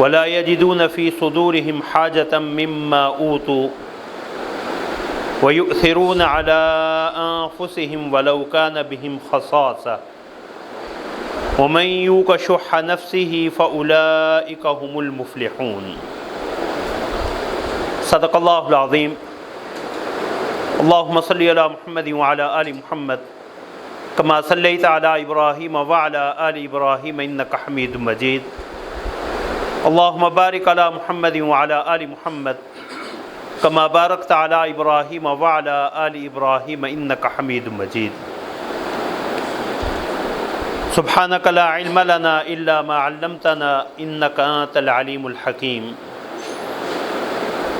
ولا يجدون في صدورهم حاجة مما أوتوا ويؤثرون على أنفسهم ولو كان بهم خصاصة ومن يوق شح نفسه فأولئك هم المفلحون صدق الله العظيم. اللهم صل على محمد وعلى آل محمد كما صليت على إبراهيم وعلى آل إبراهيم إنك حميد مجيد. اللهم بارك على محمد وعلى آل محمد كما باركت على إبراهيم وعلى آل إبراهيم إنك حميد مجيد. سبحانك لا علم لنا إلا ما علمتنا إنك أنت العليم الحكيم.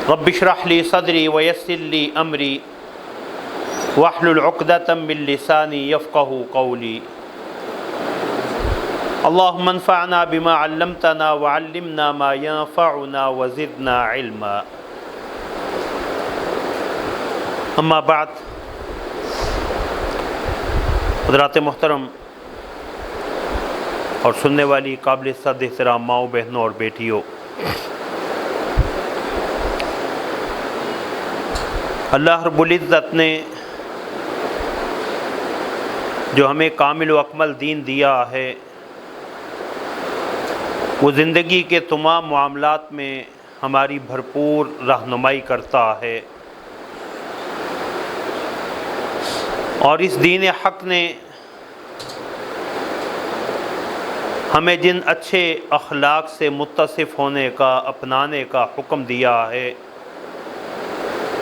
رب اشرح لي صدري ويسر لي أمري واحلل عقدة من لساني يفقه قولي. اللهم انفعنا بما علمتنا وعلمنا ما ينفعنا وزدنا علما. اما بعد، حضرات محترم اور سننے والی قابل صد احترام ماؤں، بہنوں اور بیٹیوں، اللہ رب العزت نے جو ہمیں کامل و اکمل دین دیا ہے، وہ زندگی کے تمام معاملات میں ہماری بھرپور رہنمائی کرتا ہے، اور اس دین حق نے ہمیں جن اچھے اخلاق سے متصف ہونے کا، اپنانے کا حکم دیا ہے،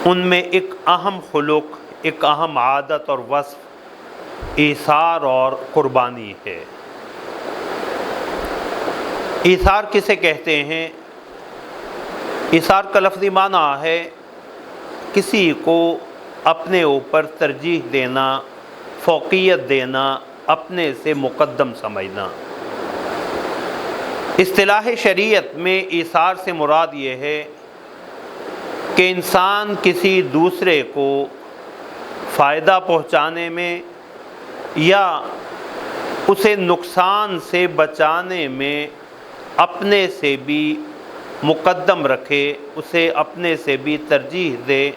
ان میں ایک اہم خلق، ایک اہم عادت اور وصف ایثار اور قربانی ہے۔ ایثار کسے کہتے ہیں؟ ایثار کا لفظی معنی ہے کسی کو اپنے اوپر ترجیح دینا، فوقیت دینا، اپنے سے مقدم سمجھنا۔ اصطلاح شریعت میں ایثار سے مراد یہ ہے کہ انسان کسی دوسرے کو فائدہ پہنچانے میں یا اسے نقصان سے بچانے میں اپنے سے بھی مقدم رکھے، اسے اپنے سے بھی ترجیح دے،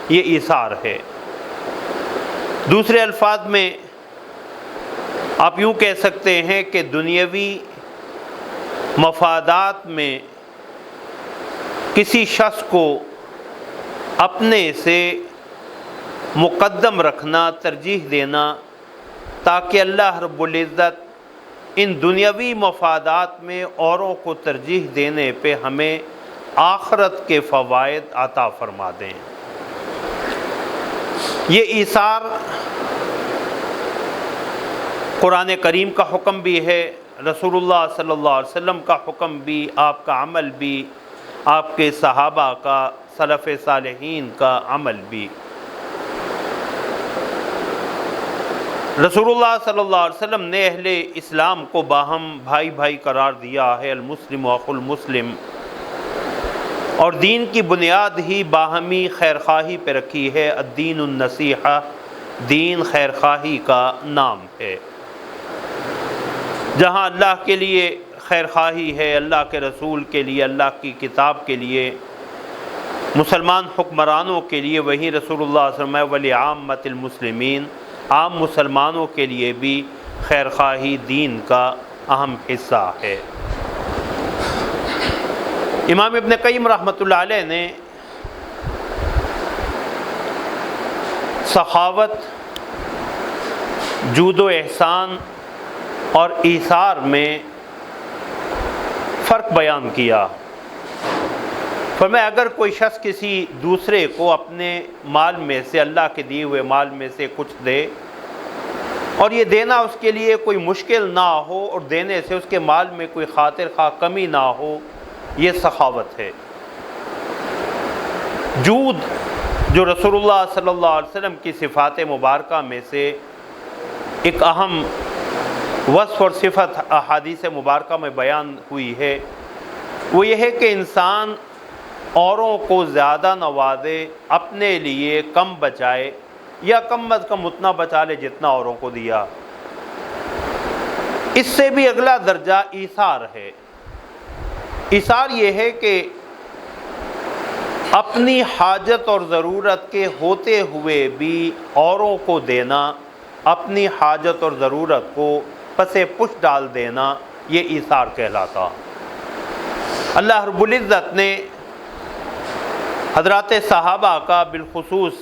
یہ ایثار ہے۔ دوسرے الفاظ میں آپ یوں کہہ سکتے ہیں کہ دنیاوی مفادات میں کسی شخص کو اپنے سے مقدم رکھنا، ترجیح دینا، تاکہ اللہ رب العزت ان دنیاوی مفادات میں اوروں کو ترجیح دینے پہ ہمیں آخرت کے فوائد عطا فرما دیں۔ یہ ایثار قرآن کریم کا حکم بھی ہے، رسول اللہ صلی اللہ علیہ وسلم کا حکم بھی، آپ کا عمل بھی، آپ کے صحابہ کا، سلف صالحین کا عمل بھی۔ رسول اللہ صلی اللہ علیہ وسلم نے اہل اسلام کو باہم بھائی بھائی قرار دیا ہے، المسلم اخو المسلم، اور دین کی بنیاد ہی باہمی خیرخواہی پہ رکھی ہے۔ الدین النصیحہ، دین خیرخواہی کا نام ہے۔ جہاں اللہ کے لیے خیرخواہی ہے، اللہ کے رسول کے لیے، اللہ کی کتاب کے لیے، مسلمان حکمرانوں کے لیے، وہیں رسول اللہ صلی اللہ علیہ وسلم وَلِعَامَّةِ الْمُسْلِمِينَ، عام مسلمانوں کے لیے بھی خیرخواہی دین کا اہم حصہ ہے۔ امام ابن قیم رحمۃ اللہ علیہ نے سخاوت، جود و احسان اور ایثار میں فرق بیان کیا۔ فرمایا اگر کوئی شخص کسی دوسرے کو اپنے مال میں سے، اللہ کے دیے ہوئے مال میں سے کچھ دے، اور یہ دینا اس کے لیے کوئی مشکل نہ ہو، اور دینے سے اس کے مال میں کوئی خاطر خواہ کمی نہ ہو، یہ سخاوت ہے۔ جود، جو رسول اللہ صلی اللہ علیہ وسلم کی صفات مبارکہ میں سے ایک اہم وصف اور صفت احادیث مبارکہ میں بیان ہوئی ہے، وہ یہ ہے کہ انسان اوروں کو زیادہ نوازے، اپنے لیے کم بچائے، یا کم از کم اتنا بچا لے جتنا اوروں کو دیا۔ اس سے بھی اگلا درجہ ایثار ہے۔ ایثار یہ ہے کہ اپنی حاجت اور ضرورت کے ہوتے ہوئے بھی اوروں کو دینا، اپنی حاجت اور ضرورت کو پس پش ڈال دینا، یہ ایثار کہلاتا۔ اللہ رب العزت نے حضرات صحابہ کا، بالخصوص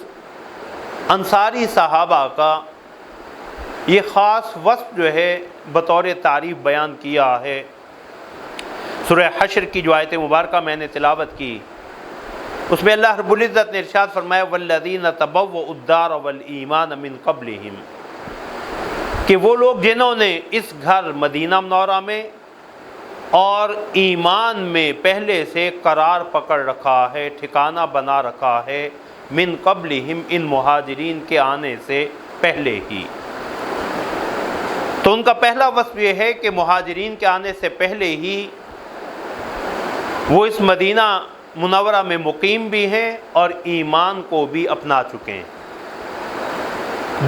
انصاری صحابہ کا یہ خاص وصف جو ہے بطور تعریف بیان کیا ہے۔ سورہ حشر کی جو آیت مبارکہ میں نے تلاوت کی، اس میں اللہ رب العزت نے ارشاد فرمایا والذین تبوؤا الدار والایمان من قبلہم، کہ وہ لوگ جنہوں نے اس گھر مدینہ منورہ میں اور ایمان میں پہلے سے قرار پکڑ رکھا ہے، ٹھکانہ بنا رکھا ہے، من قبلہم، ان مہاجرین کے آنے سے پہلے ہی۔ تو ان کا پہلا وصف یہ ہے کہ مہاجرین کے آنے سے پہلے ہی وہ اس مدینہ منورہ میں مقیم بھی ہیں اور ایمان کو بھی اپنا چکے ہیں۔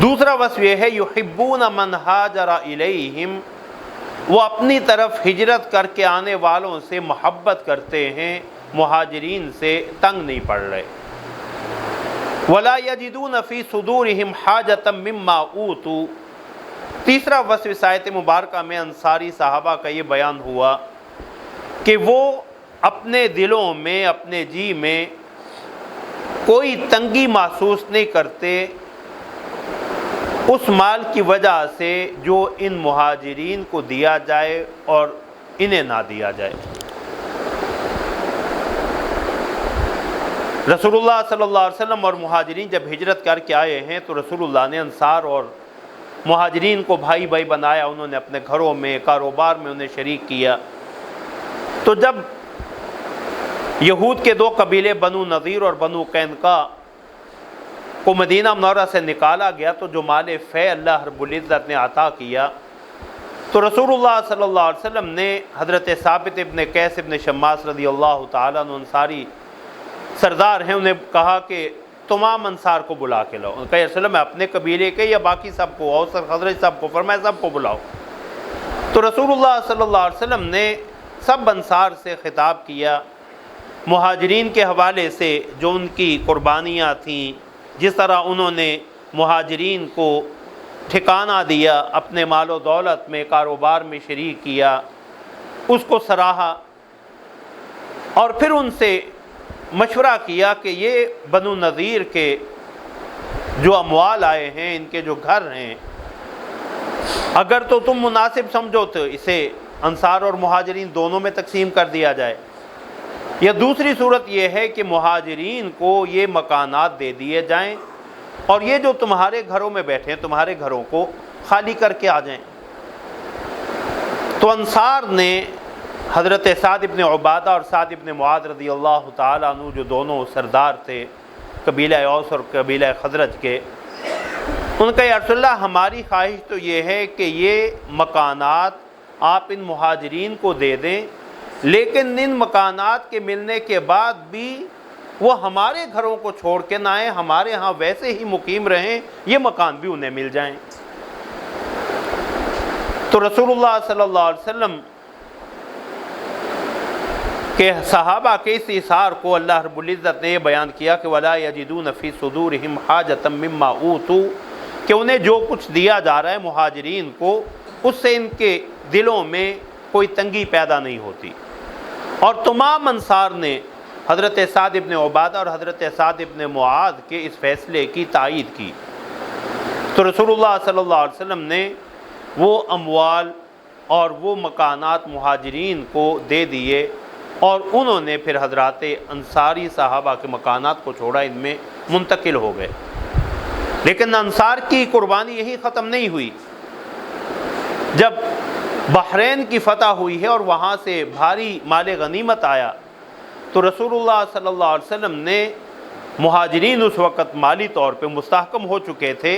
دوسرا وصف یہ ہے یحبون من ہاجر الیہم، وہ اپنی طرف ہجرت کر کے آنے والوں سے محبت کرتے ہیں، مہاجرین سے تنگ نہیں پڑ رہے۔ ولا یجدون فی صدورہم حاجۃ مما اوتوا، تیسرا وصف اس آیت مبارکہ میں انصاری صحابہ کا یہ بیان ہوا کہ وہ اپنے دلوں میں، اپنے جی میں کوئی تنگی محسوس نہیں کرتے اس مال کی وجہ سے جو ان مہاجرین کو دیا جائے اور انہیں نہ دیا جائے۔ رسول اللہ صلی اللہ علیہ وسلم اور مہاجرین جب ہجرت کر کے آئے ہیں تو رسول اللہ نے انصار اور مہاجرین کو بھائی بھائی بنایا، انہوں نے اپنے گھروں میں، کاروبار میں انہیں شریک کیا۔ تو جب یہود کے دو قبیلے بنو نذیر اور بنو قینقاع کو مدینہ منورہ سے نکالا گیا تو جو مال فے اللہ رب العزت نے عطا کیا، تو رسول اللہ صلی اللہ علیہ وسلم نے حضرت ثابت ابن قیس ابن شماس رضی اللہ تعالیٰ عنہ انصاری سردار ہیں، انہیں کہا کہ تمام انصار کو بلا کے لاؤ۔ انہوں نے کہا یا رسول اللہ میں اپنے قبیلے کے یا باقی سب کو، اوس اور خزرج سب کو؟ فرمایا سب کو بلاؤ۔ تو رسول اللہ صلی اللہ علیہ وسلم نے سب انصار سے خطاب کیا، مہاجرین کے حوالے سے جو ان کی قربانیاں تھیں، جس طرح انہوں نے مہاجرین کو ٹھکانہ دیا، اپنے مال و دولت میں، کاروبار میں شریک کیا، اس کو سراہا، اور پھر ان سے مشورہ کیا کہ یہ بنو نذیر کے جو اموال آئے ہیں، ان کے جو گھر ہیں، اگر تو تم مناسب سمجھو تو اسے انصار اور مہاجرین دونوں میں تقسیم کر دیا جائے، یا دوسری صورت یہ ہے کہ مہاجرین کو یہ مکانات دے دیے جائیں اور یہ جو تمہارے گھروں میں بیٹھے ہیں تمہارے گھروں کو خالی کر کے آ جائیں۔ تو انصار نے حضرت سعد ابن عبادہ اور سعد ابن معاذ رضی اللہ تعالیٰ عنہ جو دونوں سردار تھے قبیلہ اوس اور قبیلہ خزرج کے، ان کا یا رسول اللہ ہماری خواہش تو یہ ہے کہ یہ مکانات آپ ان مہاجرین کو دے دیں، لیکن ان مکانات کے ملنے کے بعد بھی وہ ہمارے گھروں کو چھوڑ کے نہ آئیں، ہمارے ہاں ویسے ہی مقیم رہیں، یہ مکان بھی انہیں مل جائیں۔ تو رسول اللہ صلی اللہ علیہ وسلم کہ صحابہ کے اس ایثار کو اللہ رب العزت نے یہ بیان کیا کہ وَلَا يَجِدُونَ فِي صُدُورِهِمْ حَاجَةً مِّمَّا أُوتُوا، کہ انہیں جو کچھ دیا جا رہا ہے مہاجرین کو، اس سے ان کے دلوں میں کوئی تنگی پیدا نہیں ہوتی۔ اور تمام انصار نے حضرت سعد ابن عبادہ اور حضرت سعد ابن معاذ کے اس فیصلے کی تائید کی۔ تو رسول اللہ صلی اللہ علیہ وسلم نے وہ اموال اور وہ مکانات مہاجرین کو دے دیے، اور انہوں نے پھر حضرات انصاری صحابہ کے مکانات کو چھوڑا، ان میں منتقل ہو گئے۔ لیکن انصار کی قربانی یہی ختم نہیں ہوئی۔ جب بحرین کی فتح ہوئی ہے اور وہاں سے بھاری مال غنیمت آیا تو رسول اللہ صلی اللہ علیہ وسلم نے، مہاجرین اس وقت مالی طور پہ مستحکم ہو چکے تھے،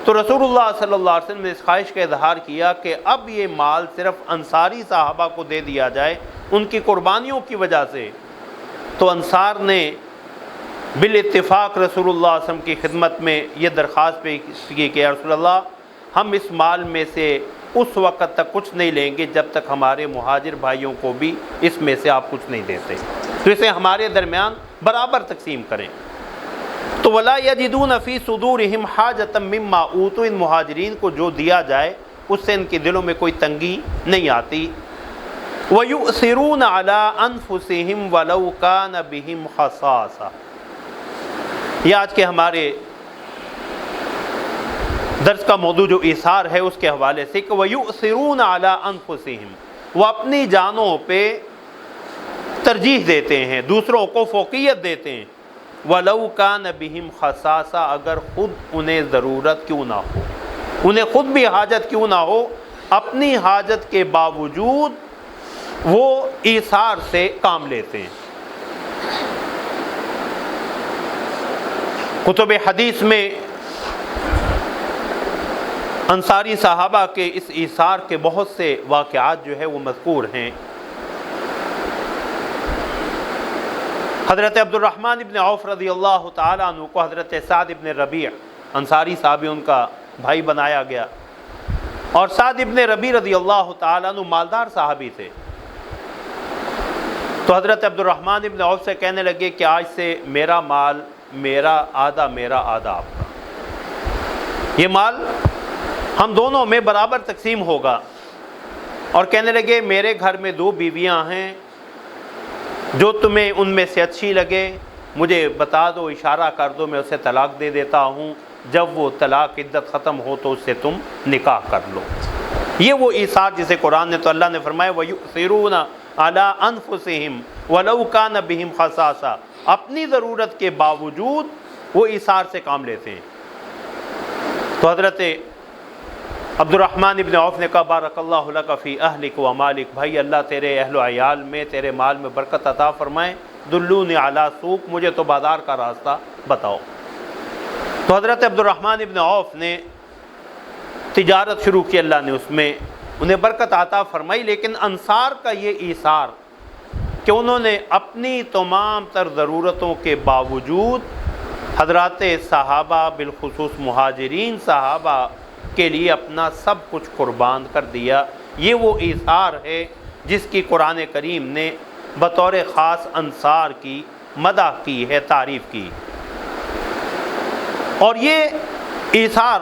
تو رسول اللہ صلی اللہ علیہ وسلم نے اس خواہش کا اظہار کیا کہ اب یہ مال صرف انصاری صحابہ کو دے دیا جائے ان کی قربانیوں کی وجہ سے۔ تو انصار نے بالاتفاق رسول اللہ صلی اللہ علیہ وسلم کی خدمت میں یہ درخواست پیش کی کہ یا رسول اللہ، ہم اس مال میں سے اس وقت تک کچھ نہیں لیں گے جب تک ہمارے مہاجر بھائیوں کو بھی اس میں سے آپ کچھ نہیں دیتے، تو اسے ہمارے درمیان برابر تقسیم کریں۔ تو وَلَا يَجِدُونَ فِي صُدُورِهِمْ حَاجَةً مِّمَّا أُوتُوا، ان مہاجرین کو جو دیا جائے اس سے ان کے دلوں میں کوئی تنگی نہیں آتی۔ وَيُؤْثِرُونَ عَلَىٰ أَنفُسِهِمْ وَلَوْ كَانَ بِهِمْ خَصَاصَةٌ، یہ آج کے ہمارے درس کا موضوع جو ایثار ہے اس کے حوالے سے کہ وَيُؤْثِرُونَ عَلَىٰ أَنفُسِهِمْ، وہ اپنی جانوں پہ ترجیح دیتے ہیں، دوسروں کو فوقیت دیتے ہیں۔ وَلَوْ كَانَ بِهِمْ خَصَاصَةٌ، اگر خود انہیں ضرورت کیوں نہ ہو، انہیں خود بھی حاجت کیوں نہ ہو، اپنی حاجت کے باوجود وہ ایثار سے کام لیتے ہیں۔ کتب حدیث میں انصاری صحابہ کے اس ایثار کے بہت سے واقعات جو ہے وہ مذکور ہیں۔ حضرت عبد الرحمن ابن عوف رضی اللہ تعالیٰ عنہ کو حضرت سعد ابن ربیع انصاری صحابی ان کا بھائی بنایا گیا، اور سعد ابن ربیع رضی اللہ تعالیٰ عنہ مالدار صحابی تھے۔ تو حضرت عبد الرحمن ابن عوف سے کہنے لگے کہ آج سے میرا مال میرا آدھا آپ کا، یہ مال ہم دونوں میں برابر تقسیم ہوگا۔ اور کہنے لگے میرے گھر میں 2 بیویاں ہیں، جو تمہیں ان میں سے اچھی لگے مجھے بتا دو، اشارہ کر دو، میں اسے طلاق دے دیتا ہوں، جب وہ طلاق عدت ختم ہو تو اس سے تم نکاح کر لو۔ یہ وہ ایثار جسے قرآن نے، تو اللہ نے فرمایا وَيُؤْثِرُونَ عَلَىٰ أَنفُسِهِمْ وَلَوْ كَانَ بِهِمْ خَصَاصَةٌ، اپنی ضرورت کے باوجود وہ ایثار سے کام لیتے ہیں۔ تو حضرت عبد الرحمن ابن عوف نے کہا بارک اللہ لک فی اہلک و مالک، بھائی اللہ تیرے اہل و عیال میں، تیرے مال میں برکت عطا فرمائے، دلونی علی سوق، مجھے تو بازار کا راستہ بتاؤ۔ تو حضرت عبد الرحمن ابن عوف نے تجارت شروع کی، اللہ نے اس میں انہیں برکت عطا فرمائی۔ لیکن انصار کا یہ ایثار کہ انہوں نے اپنی تمام تر ضرورتوں کے باوجود حضرات صحابہ بالخصوص مہاجرین صحابہ کے لیے اپنا سب کچھ قربان کر دیا، یہ وہ ایثار ہے جس کی قرآن کریم نے بطور خاص انصار کی مدح کی ہے، تعریف کی۔ اور یہ ایثار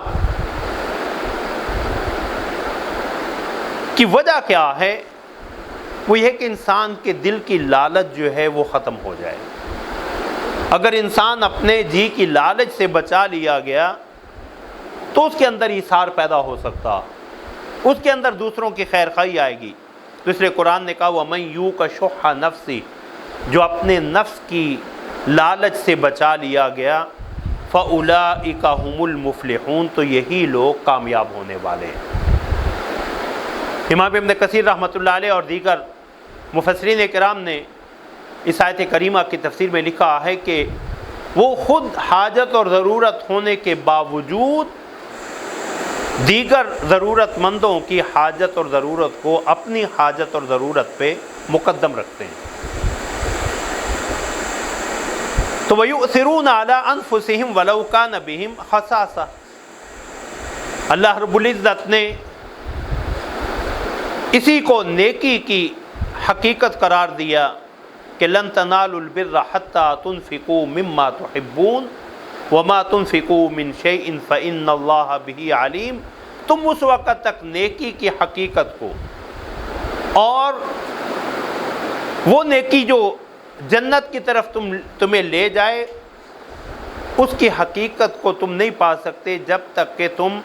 کی وجہ کیا ہے؟ وہ یہ کہ انسان کے دل کی لالچ جو ہے وہ ختم ہو جائے۔ اگر انسان اپنے جی کی لالچ سے بچا لیا گیا تو اس کے اندر ایثار پیدا ہو سکتا، اس کے اندر دوسروں کی خیر خواہی آئے گی۔ تو اس لیے قرآن نے کہا وَمَن یُوقَ شُحَّ نَفْسِهِ، جو اپنے نفس کی لالچ سے بچا لیا گیا، فَأُولَٰئِکَ هُمُ الْمُفْلِحُونَ، تو یہی لوگ کامیاب ہونے والے ہیں۔ امام ابن کثیر رحمۃ اللہ علیہ اور دیگر مفسرین کرام نے اس آیت کریمہ کی تفسیر میں لکھا ہے کہ وہ خود حاجت اور ضرورت ہونے کے باوجود دیگر ضرورت مندوں کی حاجت اور ضرورت کو اپنی حاجت اور ضرورت پہ مقدم رکھتے ہیں۔ تو وَيُؤْثِرُونَ عَلَىٰ أَنفُسِهِمْ وَلَوْ كَانَ بِهِمْ خَصَاصَةٌ، اللہ رب العزت نے اسی کو نیکی کی حقیقت قرار دیا کہ لن تنالوا البر حتى تنفقوا مما تحبون وما تنفقوا من شيء فإن الله به عليم، تم اس وقت تک نیکی کی حقیقت کو، اور وہ نیکی جو جنت کی طرف تمہیں لے جائے، اس کی حقیقت کو تم نہیں پا سکتے جب تک کہ تم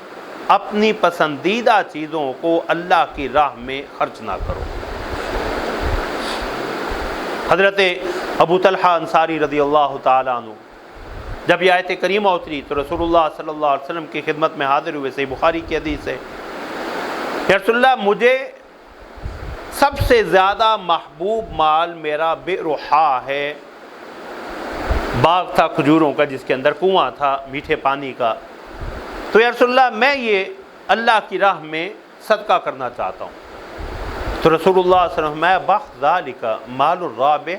اپنی پسندیدہ چیزوں کو اللہ کی راہ میں خرچ نہ کرو۔ حضرت ابو طلحہ انصاری رضی اللہ تعالیٰ عنہ جب یہ آیت کریمہ اتری تو رسول اللہ صلی اللہ علیہ وسلم کی خدمت میں حاضر ہوئے، صحیح بخاری کی حدیث ہے، یا رسول اللہ مجھے سب سے زیادہ محبوب مال میرا بئرحا ہے، باغ تھا کھجوروں کا جس کے اندر کنواں تھا میٹھے پانی کا، تو یا رسول اللہ میں یہ اللہ کی راہ میں صدقہ کرنا چاہتا ہوں۔ تو رسول اللہ صلی اللہ علیہ وسلم میں بخ ذالک مال الرابح،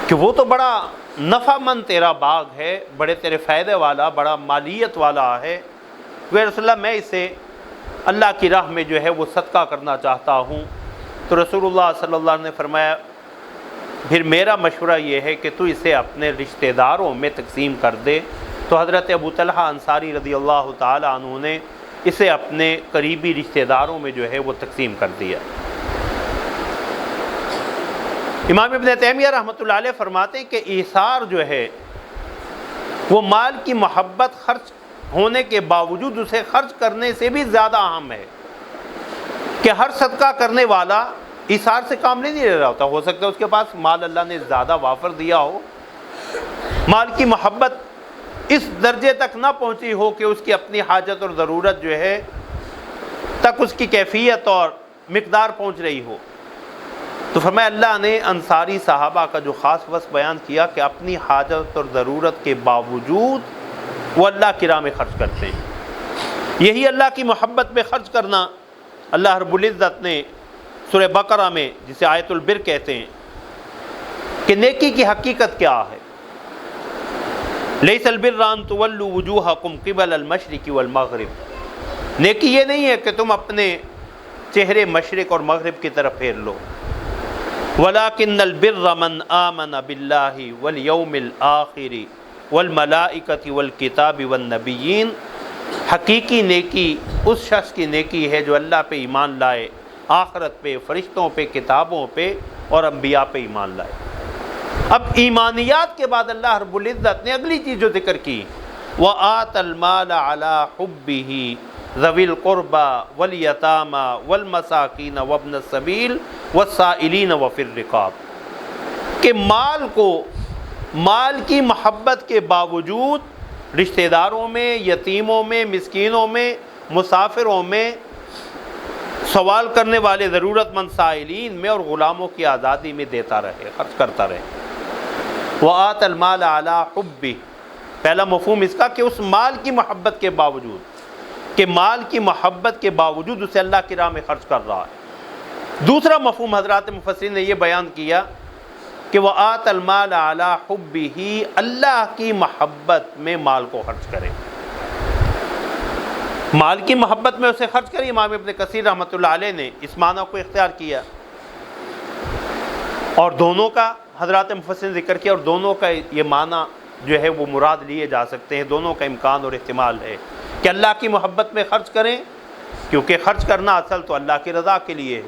کہ وہ تو بڑا نفع مند تیرا باغ ہے، بڑے تیرے فائدے والا، بڑا مالیت والا ہے، تو یا رسول اللہ میں اسے اللہ کی راہ میں جو ہے وہ صدقہ کرنا چاہتا ہوں۔ تو رسول اللہ صلی اللہ علیہ وسلم نے فرمایا پھر میرا مشورہ یہ ہے کہ تو اسے اپنے رشتہ داروں میں تقسیم کر دے۔ تو حضرت ابو طلحہ انصاری رضی اللہ تعالی عنہ نے اسے اپنے قریبی رشتہ داروں میں جو ہے وہ تقسیم کر دیا۔ امام ابن تیمیہ رحمۃ اللہ علیہ فرماتے ہیں کہ ایثار جو ہے وہ مال کی محبت خرچ ہونے کے باوجود اسے خرچ کرنے سے بھی زیادہ اہم ہے، کہ ہر صدقہ کرنے والا ایثار سے کام نہیں لے رہا ہوتا۔ ہو سکتا ہے اس کے پاس مال اللہ نے زیادہ وافر دیا ہو، مال کی محبت اس درجے تک نہ پہنچی ہو کہ اس کی اپنی حاجت اور ضرورت جو ہے تک اس کی کیفیت اور مقدار پہنچ رہی ہو۔ تو فرمایا اللہ نے انصاری صحابہ کا جو خاص وصف بیان کیا کہ اپنی حاجت اور ضرورت کے باوجود وہ اللہ کی راہ میں خرچ کرتے ہیں۔ یہی اللہ کی محبت میں خرچ کرنا اللہ رب العزت نے سورہ بقرہ میں، جسے آیت البر کہتے ہیں، کہ نیکی کی حقیقت کیا ہے۔ لیس البر ان تولوا وجوہکم قبل المشرق والمغرب، نیکی یہ نہیں ہے کہ تم اپنے چہرے مشرق اور مغرب کی طرف پھیر لو۔ ولکن البر من آمن باللہ والیوم الآخر والملائکۃ والکتاب والنبیین، حقیقی نیکی اس شخص کی نیکی ہے جو اللہ پہ ایمان لائے، آخرت پہ، فرشتوں پہ، کتابوں پہ اور انبیاء پہ ایمان لائے۔ اب ایمانیات کے بعد اللہ رب العزت نے اگلی چیز جو ذکر کی، وَآتَ الْمَالَ عَلَىٰ حُبِّهِ ذَوِي الْقُرْبَىٰ وَالْيَتَامَىٰ وَالْمَسَاكِينَ وَابْنَ السَّبِيلِ وَالسَّائِلِينَ وَفِي الرِّقَابِ، کہ مال کو مال کی محبت کے باوجود رشتہ داروں میں، یتیموں میں، مسکینوں میں، مسافروں میں، سوال کرنے والے ضرورت مند سائلین میں اور غلاموں کی آزادی میں دیتا رہے، خرچ کرتا رہے۔ وَآتَ الْمَالَ عَلَىٰ حُبِّهِ، پہلا مفہوم اس کا کہ اس مال کی محبت کے باوجود، کہ مال کی محبت کے باوجود اسے اللہ کی راہ میں خرچ کر رہا ہے۔ دوسرا مفہوم حضرات مفسرین نے یہ بیان کیا کہ وَآتَ الْمَالَ عَلَىٰ حُبِّهِ، اللہ کی محبت میں مال کو خرچ کرے، مال کی محبت میں اسے خرچ کرے۔ امام ابن کثیر رحمۃ اللہ علیہ نے اس معنی کو اختیار کیا، اور دونوں کا حضرات مفسرین نے ذکر کیا، اور دونوں کا یہ معنی جو ہے وہ مراد لیے جا سکتے ہیں، دونوں کا امکان اور احتمال ہے کہ اللہ کی محبت میں خرچ کریں، کیونکہ خرچ کرنا اصل تو اللہ کی رضا کے لیے ہے،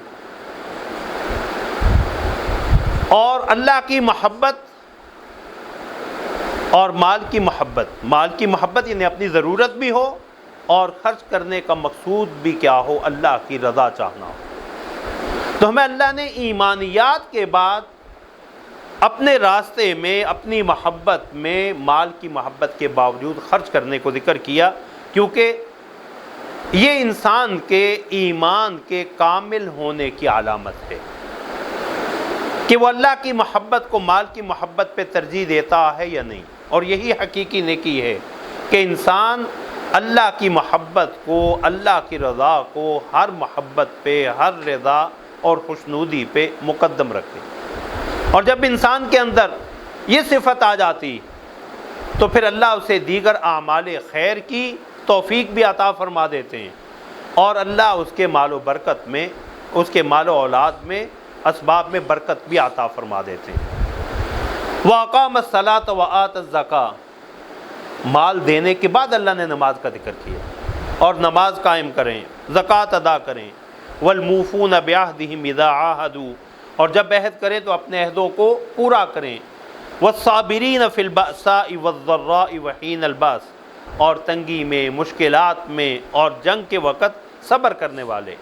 اور اللہ کی محبت اور مال کی محبت یعنی اپنی ضرورت بھی ہو اور خرچ کرنے کا مقصود بھی کیا ہو، اللہ کی رضا چاہنا ہو۔ تو ہمیں اللہ نے ایمانیات کے بعد اپنے راستے میں، اپنی محبت میں مال کی محبت کے باوجود خرچ کرنے کو ذکر کیا، کیونکہ یہ انسان کے ایمان کے کامل ہونے کی علامت ہے کہ وہ اللہ کی محبت کو مال کی محبت پہ ترجیح دیتا ہے یا نہیں۔ اور یہی حقیقی نیکی ہے کہ انسان اللہ کی محبت کو، اللہ کی رضا کو ہر محبت پہ، ہر رضا اور خوشنودی پہ مقدم رکھے۔ اور جب انسان کے اندر یہ صفت آ جاتی تو پھر اللہ اسے دیگر اعمال خیر کی توفیق بھی عطا فرما دیتے ہیں، اور اللہ اس کے مال و برکت میں، اس کے مال و اولاد میں، اسباب میں برکت بھی عطا فرما دیتے ہیں۔ وَأَقَامَ الصَّلَاةَ وَآتَى الزَّكَاةَ، مال دینے کے بعد اللہ نے نماز کا ذکر کیا، اور نماز قائم کریں، زکوٰۃ ادا کریں۔ وَالْمُوفُونَ بِعَهْدِهِمْ إِذَا عَاهَدُوا، اور جب عہد کریں تو اپنے عہدوں کو پورا کریں۔ وَالصَّابِرِينَ فِي الْبَأْسَاءِ وَالضَّرَّاءِ وَحِينَ الْبَأْسِ، اور تنگی میں، مشکلات میں اور جنگ کے وقت صبر کرنے والے۔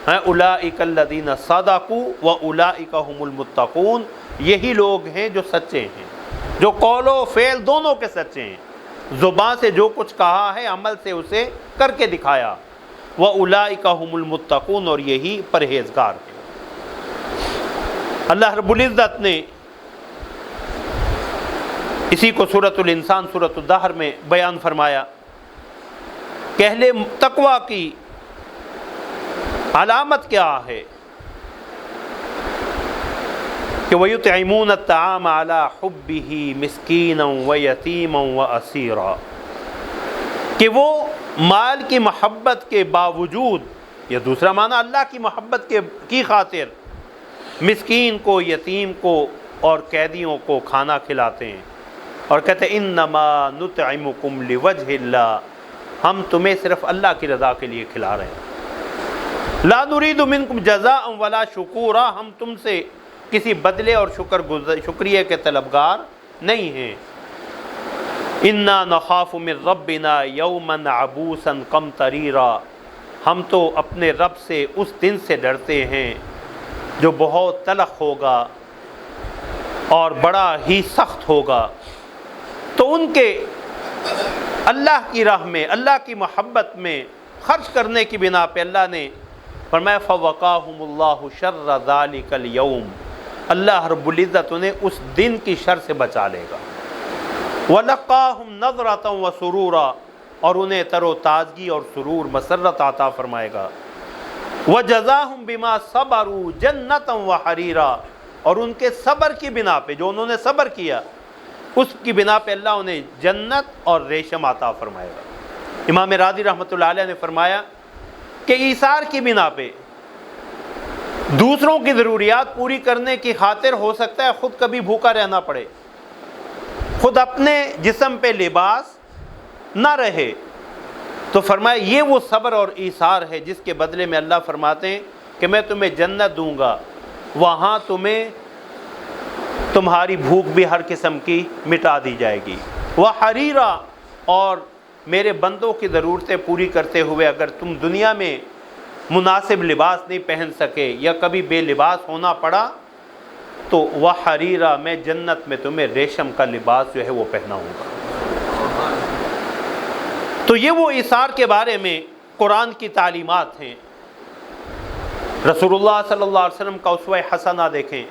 اولئک الذین صدقوا واولئک هم المتقون، یہی لوگ ہیں جو سچے ہیں، جو قول و فعل دونوں کے سچے ہیں، زبان سے جو کچھ کہا ہے عمل سے اسے کر کے دکھایا۔ واولئک هم المتقون، اور یہی پرہیزگار ہیں۔ اللہ رب العزت نے اسی کو سورۃ الانسان، سورۃ الدہر میں بیان فرمایا کہ اہل تقوی کی علامت کیا ہے، کہ وَيُطْعِمُونَ الطَّعَامَ عَلَىٰ حُبِّهِ مِسْكِينًا وَيَتِيمًا وَأَسِيرًا، کہ وہ مال کی محبت کے باوجود، یہ دوسرا معنی اللہ کی محبت کی خاطر مسکین کو، یتیم کو اور قیدیوں کو کھانا کھلاتے ہیں، اور کہتے ہیں انما نطعمکم لوجہ اللہ، ہم تمہیں صرف اللہ کی رضا کے لیے کھلا رہے ہیں، لا نرید منکم جزاء ولا شکورا، ہم تم سے کسی بدلے اور شکریہ کے طلبگار نہیں ہیں، انا نخاف من ربنا یوما عبوسا قمطریرا، ہم تو اپنے رب سے اس دن سے ڈرتے ہیں جو بہت تلخ ہوگا اور بڑا ہی سخت ہوگا۔ تو ان کے اللہ کی راہ میں، اللہ کی محبت میں خرچ کرنے کی بنا پہ اللہ نے فرمایا فوقاہم اللہ شر ذلک اليوم، اللہ رب العزت انہیں اس دن کی شر سے بچا لے گا، وَلَقَّاهُمْ نَضْرَةً وَسُرُورًا، اور انہیں تر و تازگی اور سرور مسرت عطا فرمائے گا، وَجَزَاهُمْ بِمَا صَبَرُوا جَنَّةً وَحَرِيرًا، اور ان کے صبر کی بنا پہ، جو انہوں نے صبر کیا اس کی بنا پہ اللہ انہیں جنت اور ریشم عطا فرمائے گا۔ امام راضی رحمۃ اللہ علیہ نے فرمایا کہ ایثار کی بنا پہ دوسروں کی ضروریات پوری کرنے کی خاطر ہو سکتا ہے خود کبھی بھوکا رہنا پڑے، خود اپنے جسم پہ لباس نہ رہے، تو فرمایا یہ وہ صبر اور ایثار ہے جس کے بدلے میں اللہ فرماتے ہیں کہ میں تمہیں جنت دوں گا، وہاں تمہیں تمہاری بھوک بھی ہر قسم کی مٹا دی جائے گی، وحریرا، اور میرے بندوں کی ضرورتیں پوری کرتے ہوئے اگر تم دنیا میں مناسب لباس نہیں پہن سکے یا کبھی بے لباس ہونا پڑا تو وحریرا، میں جنت میں تمہیں ریشم کا لباس جو ہے وہ پہناؤں گا۔ تو یہ وہ ایثار کے بارے میں قرآن کی تعلیمات ہیں۔ رسول اللہ صلی اللہ علیہ وسلم کا اسوہ حسنہ دیکھیں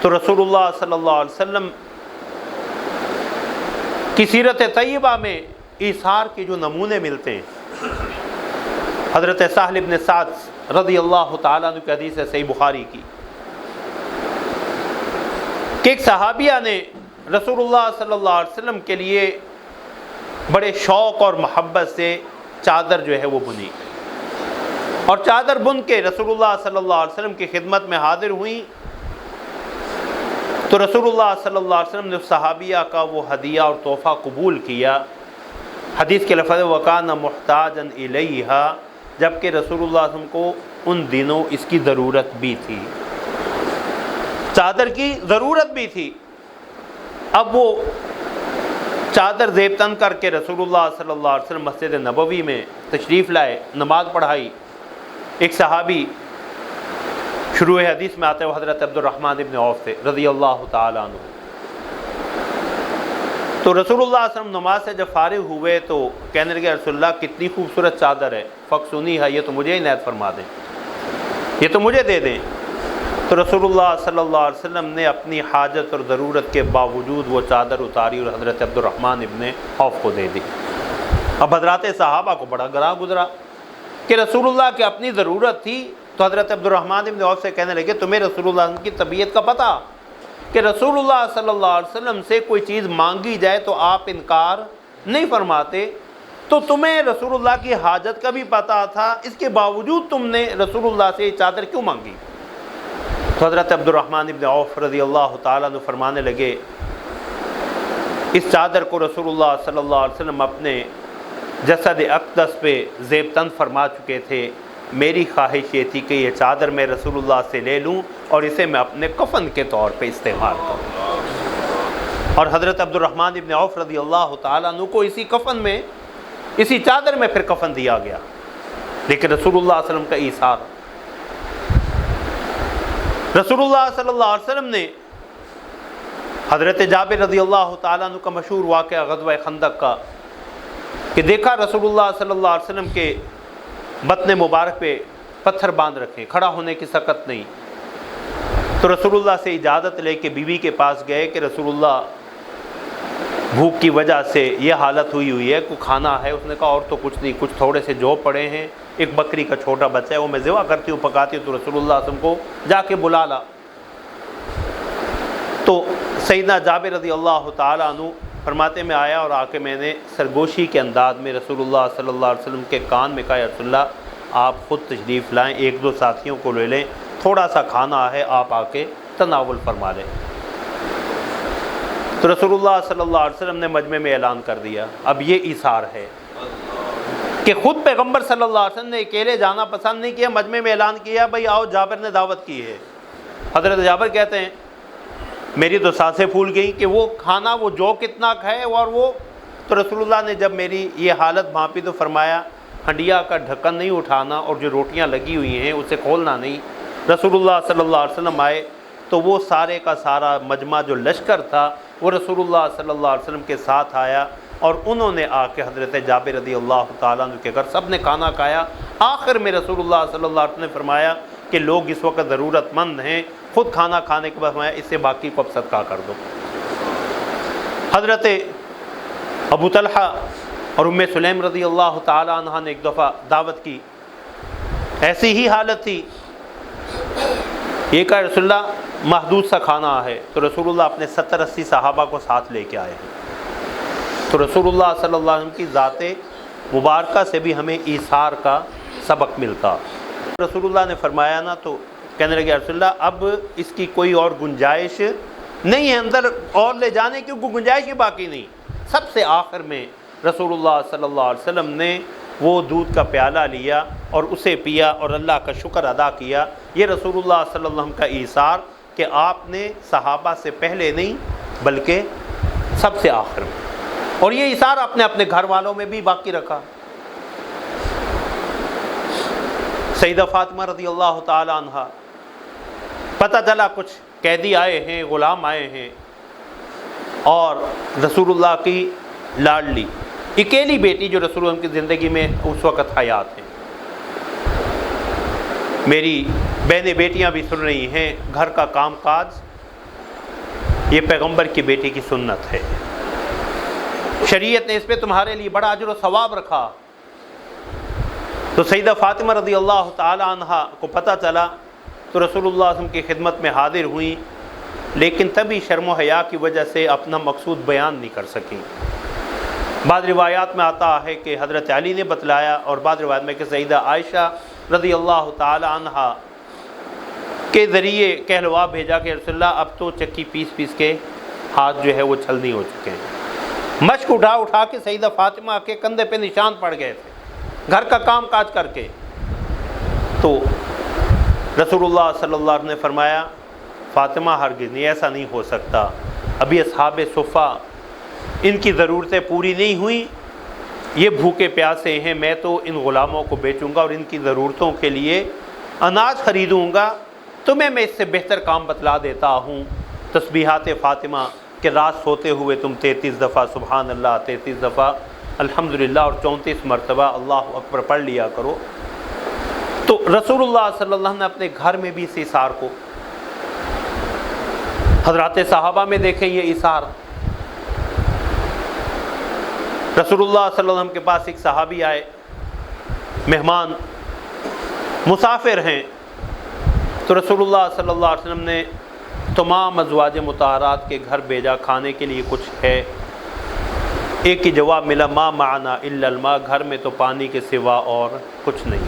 تو رسول اللہ صلی اللہ علیہ وسلم کی سیرت طیبہ میں ایثار کے جو نمونے ملتے ہیں، حضرت سہل بن سعد رضی اللہ تعالیٰ عنہ کی حدیث ہے صحیح بخاری کی کہ ایک صحابیہ نے رسول اللہ صلی اللہ علیہ وسلم کے لیے بڑے شوق اور محبت سے چادر جو ہے وہ بنی، اور چادر بن کے رسول اللہ صلی اللہ علیہ وسلم کی خدمت میں حاضر ہوئیں، تو رسول اللہ صلی اللہ علیہ وسلم نے صحابیہ کا وہ ہدیہ اور تحفہ قبول کیا۔ حدیث کے لفظ وَكَانَ مُحْتَاجًا إِلَيْهَا، جبکہ رسول اللہ صلی اللہ علیہ وسلم کو ان دنوں اس کی ضرورت بھی تھی، چادر کی ضرورت بھی تھی۔ اب وہ چادر زیب تن کر کے رسول اللہ صلی اللہ علیہ وسلم مسجد نبوی میں تشریف لائے، نماز پڑھائی۔ ایک صحابی شروع حدیث میں آتے ہیں وہ حضرت عبد الرحمن ابن عوف سے رضی اللہ تعالیٰ عنہ۔ تو رسول اللہ صلی اللہ علیہ وسلم نماز سے جب فارغ ہوئے تو کہنے لگے رسول اللہ کتنی خوبصورت چادر ہے، فقسونی ہے، یہ تو مجھے عنایت فرما دیں، یہ تو مجھے دے دیں۔ تو رسول اللہ صلی اللہ علیہ وسلم نے اپنی حاجت اور ضرورت کے باوجود وہ چادر اتاری اور حضرت عبد الرحمن ابن عوف کو دے دی۔ اب حضرات صحابہ کو بڑا گراں گزرا کہ رسول اللہ کی اپنی ضرورت تھی، تو حضرت عبد الرحمن ابن عوف سے کہنے لگے تمہیں رسول اللہ کی طبیعت کا پتہ کہ رسول اللہ صلی اللہ علیہ وسلم سے کوئی چیز مانگی جائے تو آپ انکار نہیں فرماتے، تو تمہیں رسول اللہ کی حاجت کا بھی پتہ تھا، اس کے باوجود تم نے رسول اللہ سے یہ چادر کیوں مانگی؟ تو حضرت عبد الرحمن ابن عوف رضی اللہ تعالیٰ عنہ فرمانے لگے اس چادر کو رسول اللہ صلی اللہ علیہ وسلم اپنے جسد اقدس پہ زیب تن فرما چکے تھے، میری خواہش یہ تھی کہ یہ چادر میں رسول اللہ سے لے لوں اور اسے میں اپنے کفن کے طور پہ استعمال کروں۔ اور حضرت عبد الرحمن ابن عوف رضی اللہ تعالیٰ عنہ کو اسی کفن میں، اسی چادر میں پھر کفن دیا گیا۔ لیکن رسول اللہ صلی اللہ علیہ وسلم کا ایثار، رسول اللہ صلی اللہ علیہ وسلم نے حضرت جابر رضی اللہ تعالیٰ عنہ کا مشہور واقعہ غزوہ خندق کا کہ دیکھا رسول اللہ صلی اللہ علیہ وسلم کے بطن مبارک پہ پتھر باندھ رکھے، کھڑا ہونے کی سکت نہیں، تو رسول اللہ سے اجازت لے کے بیوی کے پاس گئے کہ رسول اللہ بھوک کی وجہ سے یہ حالت ہوئی ہے، کوئی کھانا ہے؟ اس نے کہا اور تو کچھ نہیں، کچھ تھوڑے سے جو پڑے ہیں، ایک بکری کا چھوٹا بچہ ہے وہ میں ذبح کرتی ہوں، پکاتی ہوں، تو رسول اللہ صلی اللہ علیہ وسلم کو جا کے بلا لا۔ تو سیدنا جابر رضی اللہ تعالیٰ عنہ فرماتے میں آیا اور آ کے میں نے سرگوشی کے انداز میں رسول اللہ صلی اللہ علیہ وسلم کے کان میں کہا یا رسول اللہ آپ خود تشریف لائیں، ایک دو ساتھیوں کو لے لیں، تھوڑا سا کھانا ہے، آپ آ کے تناول فرما لیں۔ تو رسول اللہ صلی اللہ علیہ وسلم نے مجمع میں اعلان کر دیا۔ اب یہ ایثار ہے کہ خود پیغمبر صلی اللہ علیہ وسلم نے اکیلے جانا پسند نہیں کیا، مجمع میں اعلان کیا بھائی آؤ، جابر نے دعوت کی ہے۔ حضرت جابر کہتے ہیں میری تو سانسیں پھول گئیں کہ وہ کھانا وہ جو کتنا کھائے، اور وہ تو رسول اللہ نے جب میری یہ حالت بھانپی تو فرمایا ہنڈیا کا ڈھکن نہیں اٹھانا اور جو روٹیاں لگی ہوئی ہیں اسے کھولنا نہیں۔ رسول اللہ صلی اللہ علیہ وسلم آئے تو وہ سارے کا سارا مجمع جو لشکر تھا وہ رسول اللہ صلی اللہ علیہ وسلم کے ساتھ آیا، اور انہوں نے آ کے حضرت جابر رضی اللہ تعالیٰ عنہ کے گھر سب نے کھانا کھایا۔ آخر میں رسول اللہ صلی اللہ علیہ وسلم نے فرمایا کہ لوگ اس وقت ضرورت مند ہیں، خود کھانا کھانے کے بعد فرمایا اس سے باقی کو اب صدقہ کر دو۔ حضرت ابو طلحہ اور ام سلیم رضی اللہ تعالیٰ عنہ نے ایک دفعہ دعوت کی، ایسی ہی حالت تھی، یہ کہا رسول اللہ محدود سا کھانا ہے، تو رسول اللہ اپنے 70-80 صحابہ کو ساتھ لے کے آئے ہیں۔ تو رسول اللہ صلی اللہ علیہ وسلم کی ذات مبارکہ سے بھی ہمیں ایثار کا سبق ملتا۔ رسول اللہ نے فرمایا نا تو کہنے لگے رسول اللہ اب اس کی کوئی اور گنجائش نہیں ہے، اندر اور لے جانے کی کوئی گنجائش ہی باقی نہیں۔ سب سے آخر میں رسول اللہ صلی اللہ علیہ وسلم نے وہ دودھ کا پیالہ لیا اور اسے پیا اور اللہ کا شکر ادا کیا۔ یہ رسول اللہ صلی اللہ علیہ وسلم کا ایثار کہ آپ نے صحابہ سے پہلے نہیں بلکہ سب سے آخر میں، اور یہ ایثار آپ نے اپنے گھر والوں میں بھی باقی رکھا۔ سیدہ فاطمہ رضی اللہ تعالی عنہ، پتہ چلا کچھ قیدی آئے ہیں، غلام آئے ہیں، اور رسول اللہ کی لاڈلی اکیلی بیٹی جو رسول اللہ کی زندگی میں اس وقت حیات ہیں، میری بہنیں بیٹیاں بھی سن رہی ہیں، گھر کا کام کاج یہ پیغمبر کی بیٹی کی سنت ہے، شریعت نے اس پہ تمہارے لیے بڑا اجر و ثواب رکھا۔ تو سیدہ فاطمہ رضی اللہ تعالی عنہ کو پتہ چلا تو رسول اللہ صلی اللہ علیہ وسلم کی خدمت میں حاضر ہوئیں، لیکن تبھی شرم و حیا کی وجہ سے اپنا مقصود بیان نہیں کر سکیں۔ بعض روایات میں آتا ہے کہ حضرت علی نے بتلایا، اور بعض روایات میں کہ سیدہ عائشہ رضی اللہ تعالی عنہ کے ذریعے کہلوا بھیجا کہ رسول اللہ اب تو چکی پیس پیس کے ہاتھ جو ہے وہ چھلنی ہو چکے ہیں۔ مشک اٹھا اٹھا کے سیدہ فاطمہ کے کندھے پہ نشان پڑ گئے تھے گھر کا کام کاج کر کے۔ تو رسول اللہ صلی اللہ علیہ وسلم نے فرمایا فاطمہ ہرگز نہیں، ایسا نہیں ہو سکتا، ابھی اصحاب صفہ ان کی ضرورتیں پوری نہیں ہوئیں، یہ بھوکے پیاسے ہیں، میں تو ان غلاموں کو بیچوں گا اور ان کی ضرورتوں کے لیے اناج خریدوں گا، تمہیں میں اس سے بہتر کام بتلا دیتا ہوں، تسبیحات فاطمہ کہ رات سوتے ہوئے تم 33 دفعہ سبحان اللہ، 33 دفعہ الحمدللہ اور 34 مرتبہ اللہ اکبر پڑھ لیا کرو۔ تو رسول اللہ صلی اللہ علیہ وسلم نے اپنے گھر میں بھی اس ایثار کو، حضرات صحابہ میں دیکھیں یہ ایثار۔ رسول اللہ صلی اللہ علیہ وسلم کے پاس ایک صحابی آئے، مہمان مسافر ہیں، تو رسول اللہ صلی اللہ علیہ وسلم نے تمام ازواج مطہرات کے گھر بھیجا، کھانے کے لیے کچھ ہے؟ ایک ہی جواب ملا ما معنا الا الماء، گھر میں تو پانی کے سوا اور کچھ نہیں۔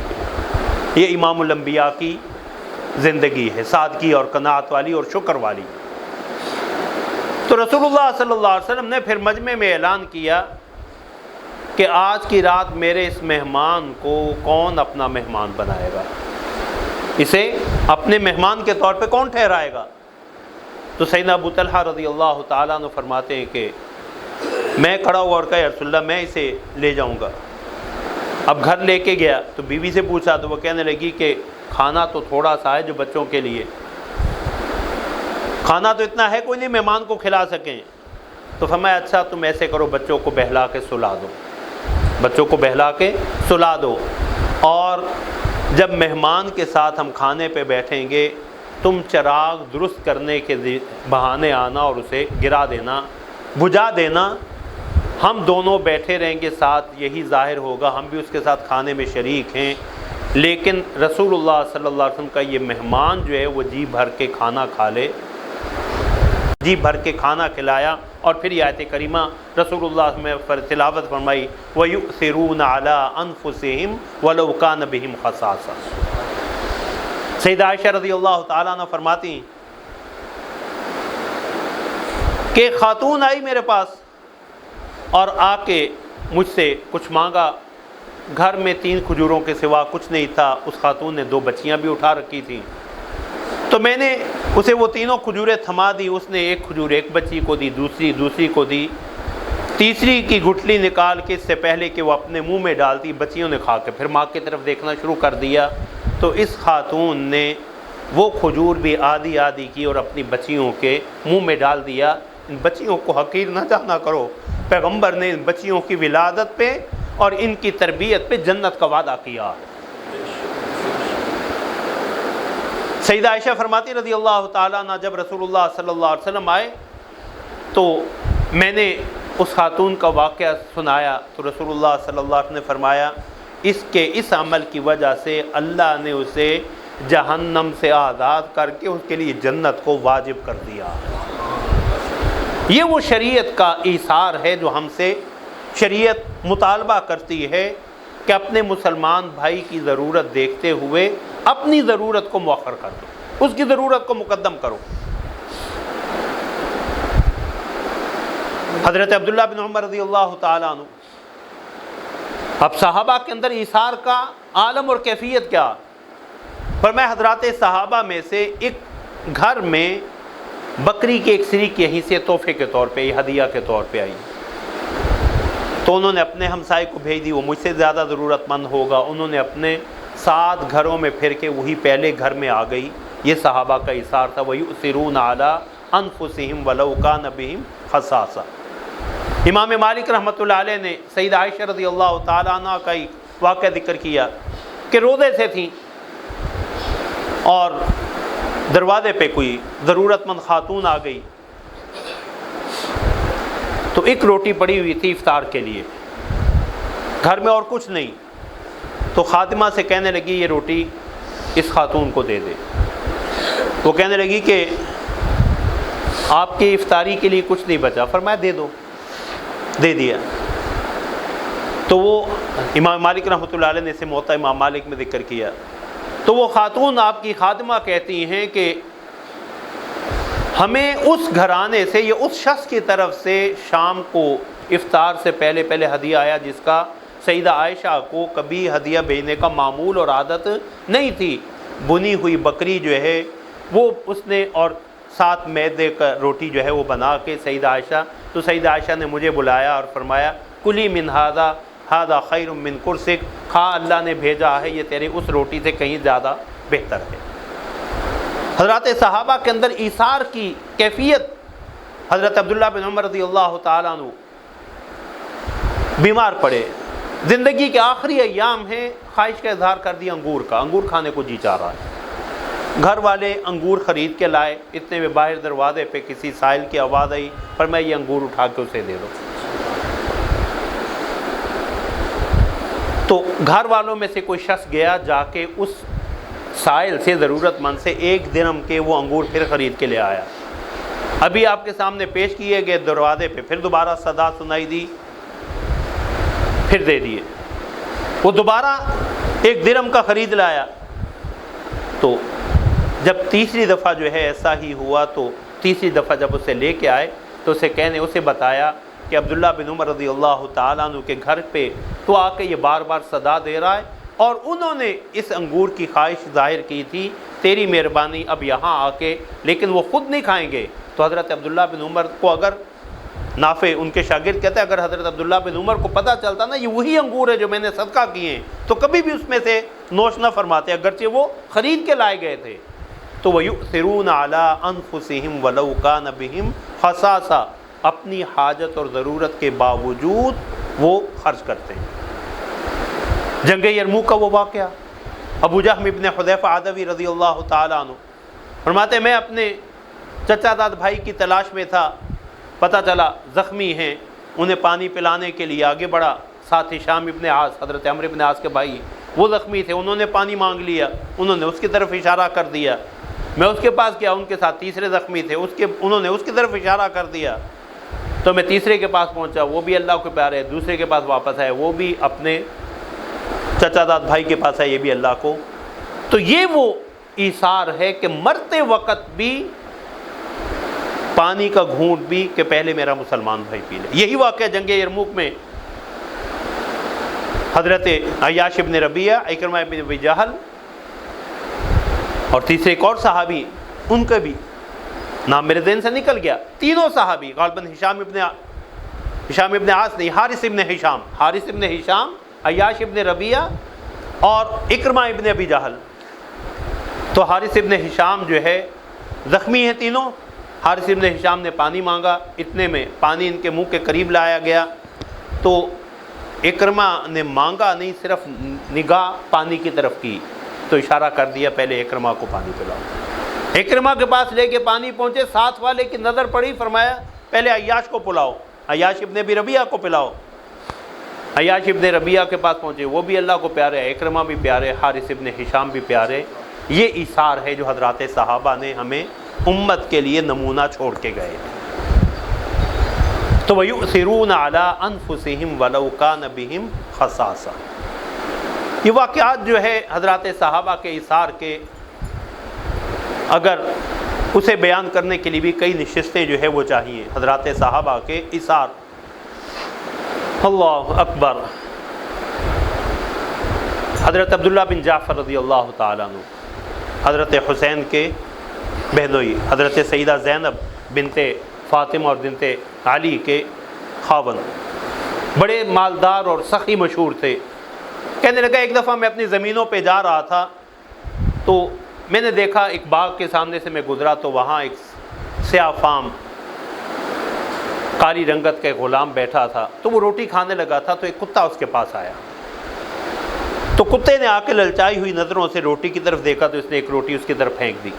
یہ امام الانبیاء کی زندگی ہے، سادگی اور قناعت والی اور شکر والی۔ تو رسول اللہ صلی اللہ علیہ وسلم نے پھر مجمع میں اعلان کیا کہ آج کی رات میرے اس مہمان کو کون اپنا مہمان بنائے گا، اسے اپنے مہمان کے طور پہ کون ٹھہرائے گا؟ تو سیدنا ابو طلحہ رضی اللہ تعالیٰ عنہ فرماتے ہیں کہ میں کھڑا ہوا اور کہا یا رسول اللہ میں اسے لے جاؤں گا۔ اب گھر لے کے گیا تو بیوی سے پوچھا تو وہ کہنے لگی کہ کھانا تو تھوڑا سا ہے جو بچوں کے لیے، کھانا تو اتنا ہے کوئی نہیں مہمان کو کھلا سکیں۔ تو فرمایا اچھا تم ایسے کرو، بچوں کو بہلا کے سلا دو، بچوں کو بہلا کے سلا دو، اور جب مہمان کے ساتھ ہم کھانے پہ بیٹھیں گے تم چراغ درست کرنے کے بہانے آنا اور اسے گرا دینا، بجھا دینا، ہم دونوں بیٹھے رہیں گے ساتھ، یہی ظاہر ہوگا ہم بھی اس کے ساتھ کھانے میں شریک ہیں، لیکن رسول اللہ صلی اللہ علیہ وسلم کا یہ مہمان جو ہے وہ جی بھر کے کھانا کھا لے۔ جی بھر کے کھانا کھلایا، اور پھر یہ آیت کریمہ رسول اللہ میں تلاوت فرمائی وَيُؤْثِرُونَ عَلَىٰ أَنفُسِهِمْ وَلَوْ كَانَ بِهِمْ خَصَاصَةٌ۔ سیدہ عائشہ رضی اللہ تعالیٰ عنہ فرماتی ہیں کہ خاتون آئی میرے پاس اور آ کے مجھ سے کچھ مانگا، گھر میں 3 کھجوروں کے سوا کچھ نہیں تھا، اس خاتون نے 2 بچیاں بھی اٹھا رکھی تھیں، تو میں نے اسے وہ تینوں کھجوریں تھما دی، اس نے ایک کھجور ایک بچی کو دی، دوسری کو دی، تیسری کی گٹھلی نکال کے اس سے پہلے کہ وہ اپنے منہ میں ڈالتی، بچیوں نے کھا کے پھر ماں کی طرف دیکھنا شروع کر دیا، تو اس خاتون نے وہ کھجور بھی آدھی آدھی کی اور اپنی بچیوں کے منہ میں ڈال دیا۔ ان بچیوں کو حقیر نہ جانا کرو، پیغمبر نے ان بچیوں کی ولادت پہ اور ان کی تربیت پہ جنت کا وعدہ کیا۔ سیدہ عائشہ فرماتی رضی اللہ تعالیٰ عنہ جب رسول اللہ صلی اللہ علیہ وسلم آئے تو میں نے اس خاتون کا واقعہ سنایا، تو رسول اللہ صلی اللہ علیہ وسلم نے فرمایا اس عمل کی وجہ سے اللہ نے اسے جہنم سے آزاد کر کے اس کے لیے جنت کو واجب کر دیا۔ یہ وہ شریعت کا ایثار ہے جو ہم سے شریعت مطالبہ کرتی ہے کہ اپنے مسلمان بھائی کی ضرورت دیکھتے ہوئے اپنی ضرورت کو مؤخر کر دو، اس کی ضرورت کو مقدم کرو۔ حضرت عبداللہ بن عمر رضی اللہ تعالیٰ عنہ، اب صحابہ کے اندر ایثار کا عالم اور کیفیت کیا، پر میں حضرات صحابہ میں سے ایک گھر میں بکری کے ایک سری کی حیثیت تحفے کے طور پہ، ہدیہ کے طور پہ آئی، تو انہوں نے اپنے ہمسائے کو بھیج دی، وہ مجھ سے زیادہ ضرورت مند ہوگا، انہوں نے اپنے 7 گھروں میں پھر کے وہی پہلے گھر میں آ گئی۔ یہ صحابہ کا ایثار تھا، وَيُؤْثِرُونَ عَلَىٰ أَنفُسِهِمْ وَلَوْ كَانَ بِهِمْ خَصَاصَةٌ۔ امام مالک رحمۃ اللہ علیہ نے سیدہ عائشہ رضی اللہ تعالیٰ عنہ کا ایک واقعہ ذکر کیا کہ روزے سے تھیں اور دروازے پہ کوئی ضرورت مند خاتون آ گئی، تو ایک روٹی پڑی ہوئی تھی افطار کے لیے، گھر میں اور کچھ نہیں، تو خادمہ سے کہنے لگی یہ روٹی اس خاتون کو دے دے۔ وہ کہنے لگی کہ آپ کی افطاری کے لیے کچھ نہیں بچا، فرمایا دے دو، دے دیا۔ تو وہ امام مالک رحمۃ اللہ علیہ نے اسے موطا امام مالک میں ذکر کیا، تو وہ خاتون آپ کی خادمہ کہتی ہیں کہ ہمیں اس گھرانے سے یا اس شخص کی طرف سے شام کو افطار سے پہلے ہدیہ آیا جس کا سیدہ عائشہ کو کبھی ہدیہ بھیجنے کا معمول اور عادت نہیں تھی۔ بنی ہوئی بکری جو ہے وہ اس نے اور 7 میدے کا روٹی جو ہے وہ بنا کے سیدہ عائشہ، تو سیدہ عائشہ نے مجھے بلایا اور فرمایا کلی من ھذا خیر من کرسک، کھا، اللہ نے بھیجا ہے یہ تیرے اس روٹی سے کہیں زیادہ بہتر ہے۔ حضرات صحابہ کے اندر ایثار کی کیفیت۔ حضرت عبداللہ بن عمر رضی اللہ تعالیٰ عنہ بیمار پڑے، زندگی کے آخری ایام ہیں، خواہش کا اظہار کر دیا انگور کا، انگور کھانے کو جی چاہ رہا ہے۔ گھر والے انگور خرید کے لائے، اتنے میں باہر دروازے پہ کسی سائل کی آواز آئی، پر میں یہ انگور اٹھا کے اسے دے دو۔ تو گھر والوں میں سے کوئی شخص گیا، جا کے اس سائل سے ضرورت مند سے 1 درہم کے وہ انگور پھر خرید کے لے آیا۔ ابھی آپ کے سامنے پیش کیے گئے، دروازے پہ پھر دوبارہ صدا سنائی دی، پھر دے دیے۔ وہ دوبارہ 1 درہم کا خرید لایا، تو جب تیسری دفعہ جو ہے ایسا ہی ہوا، تو تیسری دفعہ جب اسے لے کے آئے تو اسے بتایا کہ عبداللہ بن عمر رضی اللہ تعالیٰ عنہ کے گھر پہ تو آ کے یہ بار بار صدا دے رہا ہے، اور انہوں نے اس انگور کی خواہش ظاہر کی تھی، تیری مہربانی اب یہاں آ کے، لیکن وہ خود نہیں کھائیں گے۔ تو حضرت عبداللہ بن عمر کو، اگر نافع ان کے شاگرد کہتے ہیں، اگر حضرت عبداللہ بن عمر کو پتہ چلتا نا یہ وہی انگور ہے جو میں نے صدقہ کیے ہیں، تو کبھی بھی اس میں سے نوش نہ فرماتے، اگرچہ وہ خرید کے لائے گئے تھے۔ تو وَيُؤْثِرُونَ عَلَىٰ أَنفُسِهِمْ وَلَوْ كَانَ بِهِمْ خَصَاصَةٌ، اپنی حاجت اور ضرورت کے باوجود وہ خرچ کرتے ہیں۔ جنگ یرموک کا وہ واقعہ، ابو جہم ابن حذیفہ عدوی رضی اللہ تعالیٰ عنہ فرماتے ہیں میں اپنے چچا داد بھائی کی تلاش میں تھا، پتہ چلا زخمی ہیں، انہیں پانی پلانے کے لیے آگے بڑھا، ساتھ ہشام ابن عاص، حضرت عمرو ابن عاص کے بھائی، وہ زخمی تھے، انہوں نے پانی مانگ لیا، انہوں نے اس کی طرف اشارہ کر دیا، میں اس کے پاس گیا، ان کے ساتھ تیسرے زخمی تھے، انہوں نے اس کی طرف اشارہ کر دیا تو میں تیسرے کے پاس پہنچا، وہ بھی اللہ کو پیارے، دوسرے کے پاس واپس آئے، وہ بھی اپنے چچا داد بھائی کے پاس آئے، یہ بھی اللہ کو۔ تو یہ وہ ایثار ہے کہ مرتے وقت بھی پانی کا گھونٹ بھی کہ پہلے میرا مسلمان بھائی پی لے۔ یہی واقعہ جنگ یرموک میں حضرت عیاش ابن ربیعہ، اکرمہ ابن ابی جہل اور تیسرے ایک اور صحابی، ان کا بھی نام میرے ذہن سے نکل گیا، تینوں صحابی غالباً ہشام ابن عاص نہیں، حارث ابن ہشام، عیاش ابن ربیعہ اور اکرمہ ابن ابی جہل۔ تو حارث ابن ہشام جو ہے زخمی ہیں تینوں۔ حارث ابن ہشام نے پانی مانگا، اتنے میں پانی ان کے منہ کے قریب لایا گیا تو اکرمہ نے مانگا نہیں، صرف نگاہ پانی کی طرف کی تو اشارہ کر دیا پہلے اکرمہ کو پانی پلاؤ۔ اکرمہ کے پاس لے کے پانی پہنچے، ساتھ والے کی نظر پڑی، فرمایا پہلے عیاش کو پلاؤ، عیاش ابن ابی ربیعہ کو پلاؤ۔ عیاش ابن ربیعہ کے پاس پہنچے، وہ بھی اللہ کو پیارے، اکرمہ بھی پیارے، حارث ابن ہشام بھی پیارے۔ یہ ایثار ہے جو حضرات صحابہ نے ہمیں امت کے لیے نمونہ چھوڑ کے گئے۔ تو وَيُؤْثِرُونَ عَلَىٰ أَنفُسِهِمْ وَلَوْ كَانَ بِهِمْ خَصَاصَةٌ۔ یہ واقعات جو ہے حضرات صحابہ کے ایثار کے، اگر اسے بیان کرنے کے لیے بھی کئی نشستیں جو ہے وہ چاہیے۔ حضرات صحابہ کے ایثار، اللہ اکبر۔ حضرت عبداللہ بن جعفر رضی اللہ تعالیٰ عنہ، حضرت حسین کے بہنوئی، حضرت سیدہ زینب بنت فاطمہ اور بنت علی کے خاوند، بڑے مالدار اور سخی مشہور تھے۔ کہنے لگا ایک دفعہ میں اپنی زمینوں پہ جا رہا تھا تو میں نے دیکھا ایک باغ کے سامنے سے میں گزرا تو وہاں ایک سیاہ فام کالی رنگت کا ایک غلام بیٹھا تھا، تو وہ روٹی کھانے لگا تھا تو ایک کتا اس کے پاس آیا، تو کتے نے آ کے للچائی ہوئی نظروں سے روٹی کی طرف دیکھا تو اس نے ایک روٹی اس کی طرف پھینک دی۔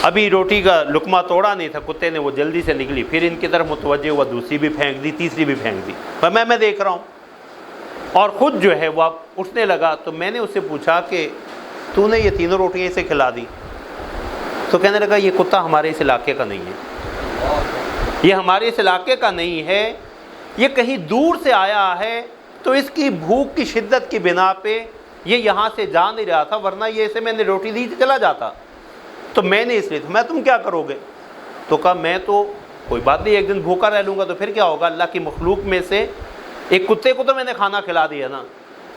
ابھی روٹی کا لقمہ توڑا نہیں تھا، کتے نے وہ جلدی سے نکلی، پھر ان کی طرف متوجہ ہوا، دوسری بھی پھینک دی، تیسری بھی پھینک دی۔ پر میں دیکھ رہا ہوں، اور خود جو ہے وہ اب اٹھنے لگا تو میں نے اس سے پوچھا کہ تو نے یہ تینوں روٹیاں اسے کھلا دی؟ تو کہنے لگا یہ کتا ہمارے اس علاقے کا نہیں ہے، یہ ہمارے اس علاقے کا نہیں ہے، یہ کہیں دور سے آیا ہے، تو اس کی بھوک کی شدت کی بنا پہ یہ یہاں سے جا نہیں رہا تھا، ورنہ یہ اسے میں نے روٹی دی چلا جاتا، تو میں نے اس لیے میں تم کیا کرو گے؟ تو کہا میں تو کوئی بات نہیں، ایک دن بھوکا رہ لوں گا تو پھر کیا ہوگا، اللہ کی مخلوق میں سے ایک کتے کو تو میں نے کھانا کھلا دیا نا۔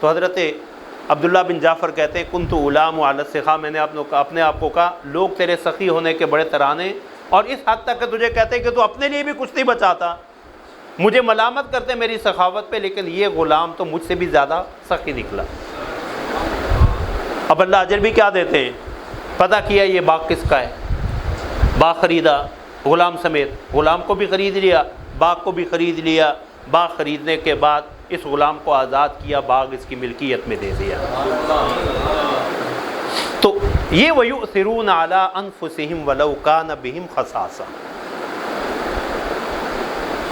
تو حضرت عبداللہ بن جعفر کہتے ہیں کنت غلام علی السخا، میں نے اپنے آپ کو کہا لوگ تیرے سخی ہونے کے بڑے ترانے، اور اس حد تک کہ تجھے کہتے کہ تو اپنے لیے بھی کچھ نہیں بچاتا، مجھے ملامت کرتے میری سخاوت پہ، لیکن یہ غلام تو مجھ سے بھی زیادہ سخی نکلا۔ اب اللہ اجر بھی کیا دیتے ہیں، پتہ کیا یہ باغ کس کا ہے، باغ خریدا غلام سمیت، غلام کو بھی خرید لیا، باغ کو بھی خرید لیا، باغ خریدنے کے بعد اس غلام کو آزاد کیا، باغ اس کی ملکیت میں دے دیا۔ تو یہ وَيُؤْثِرُونَ عَلَىٰ أَنفُسِهِمْ وَلَوْ كَانَ بِهِمْ خَصَاصَةٌ۔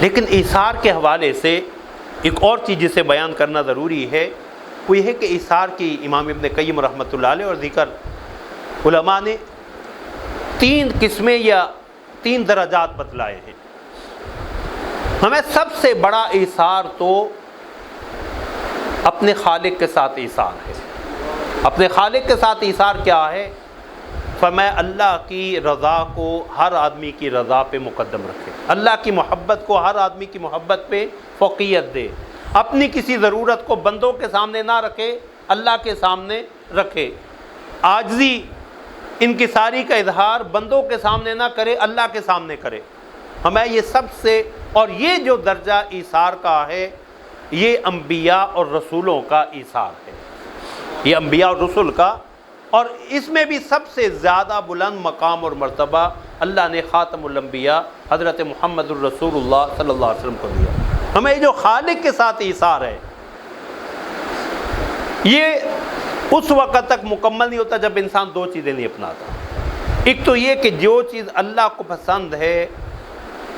لیکن ایثار کے حوالے سے ایک اور چیز جسے بیان کرنا ضروری ہے، وہ یہ ہے کہ ایثار کی امام ابن قیم رحمۃ اللہ علیہ اور ذکر علماء نے 3 قسمیں یا 3 درجات بتلائے ہیں۔ ہمیں سب سے بڑا ایثار تو اپنے خالق کے ساتھ ایثار ہے۔ اپنے خالق کے ساتھ ایثار کیا ہے؟ فرمایا اللہ کی رضا کو ہر آدمی کی رضا پہ مقدم رکھے، اللہ کی محبت کو ہر آدمی کی محبت پہ فوقیت دے، اپنی کسی ضرورت کو بندوں کے سامنے نہ رکھے، اللہ کے سامنے رکھے، عاجزی انکساری کا اظہار بندوں کے سامنے نہ کرے، اللہ کے سامنے کرے۔ ہمیں یہ سب سے، اور یہ جو درجہ ایثار کا ہے یہ انبیاء اور رسولوں کا ایثار ہے، یہ انبیاء اور رسول کا، اور اس میں بھی سب سے زیادہ بلند مقام اور مرتبہ اللہ نے خاتم الانبیاء حضرت محمد الرسول اللہ صلی اللہ علیہ وسلم کو دیا۔ ہمیں جو خالق کے ساتھ ایثار ہے یہ اس وقت تک مکمل نہیں ہوتا جب انسان 2 چیزیں نہیں اپناتا۔ ایک تو یہ کہ جو چیز اللہ کو پسند ہے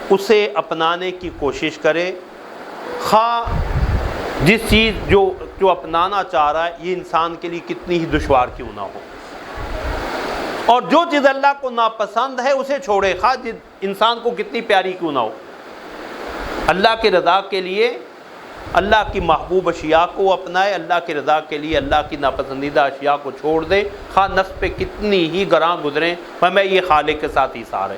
اسے اپنانے کی کوشش کرے، خواہ جس چیز جو اپنانا چاہ رہا ہے یہ انسان کے لیے کتنی ہی دشوار کیوں نہ ہو۔ اور جو چیز اللہ کو ناپسند ہے اسے چھوڑے، خواہ انسان کو کتنی پیاری کیوں نہ ہو۔ اللہ کی رضا کے لیے اللہ کی محبوب اشیاء کو اپنائے، اللہ کی رضا کے لیے اللہ کی ناپسندیدہ اشیاء کو چھوڑ دے، خواہ نفس پہ کتنی ہی گراں گزریں، میں یہ خالق کے ساتھ ایثار ہے۔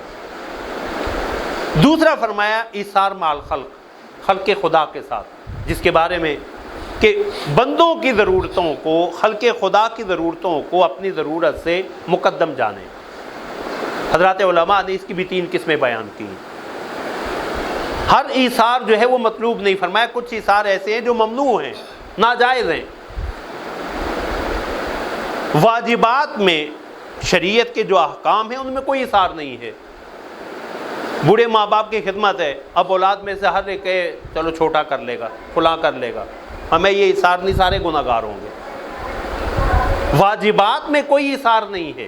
دوسرا فرمایا ایثار مع الخلق، خلق خدا کے ساتھ، جس کے بارے میں کہ بندوں کی ضرورتوں کو، خلق خدا کی ضرورتوں کو اپنی ضرورت سے مقدم جانیں۔ حضرات علماء نے اس کی بھی 3 قسمیں بیان کی۔ ہر ایثار جو ہے وہ مطلوب نہیں، فرمایا کچھ ایثار ایسے ہیں جو ممنوع ہیں، ناجائز ہیں۔ واجبات میں شریعت کے جو احکام ہیں ان میں کوئی ایثار نہیں ہے۔ بوڑھے ماں باپ کی خدمت ہے، اب اولاد میں سے ہر ایک چلو چھوٹا کر لے گا، فلاں کر لے گا، ہمیں یہ ایثار نہیں، سارے گناہ گار ہوں گے۔ واجبات میں کوئی ایثار نہیں ہے۔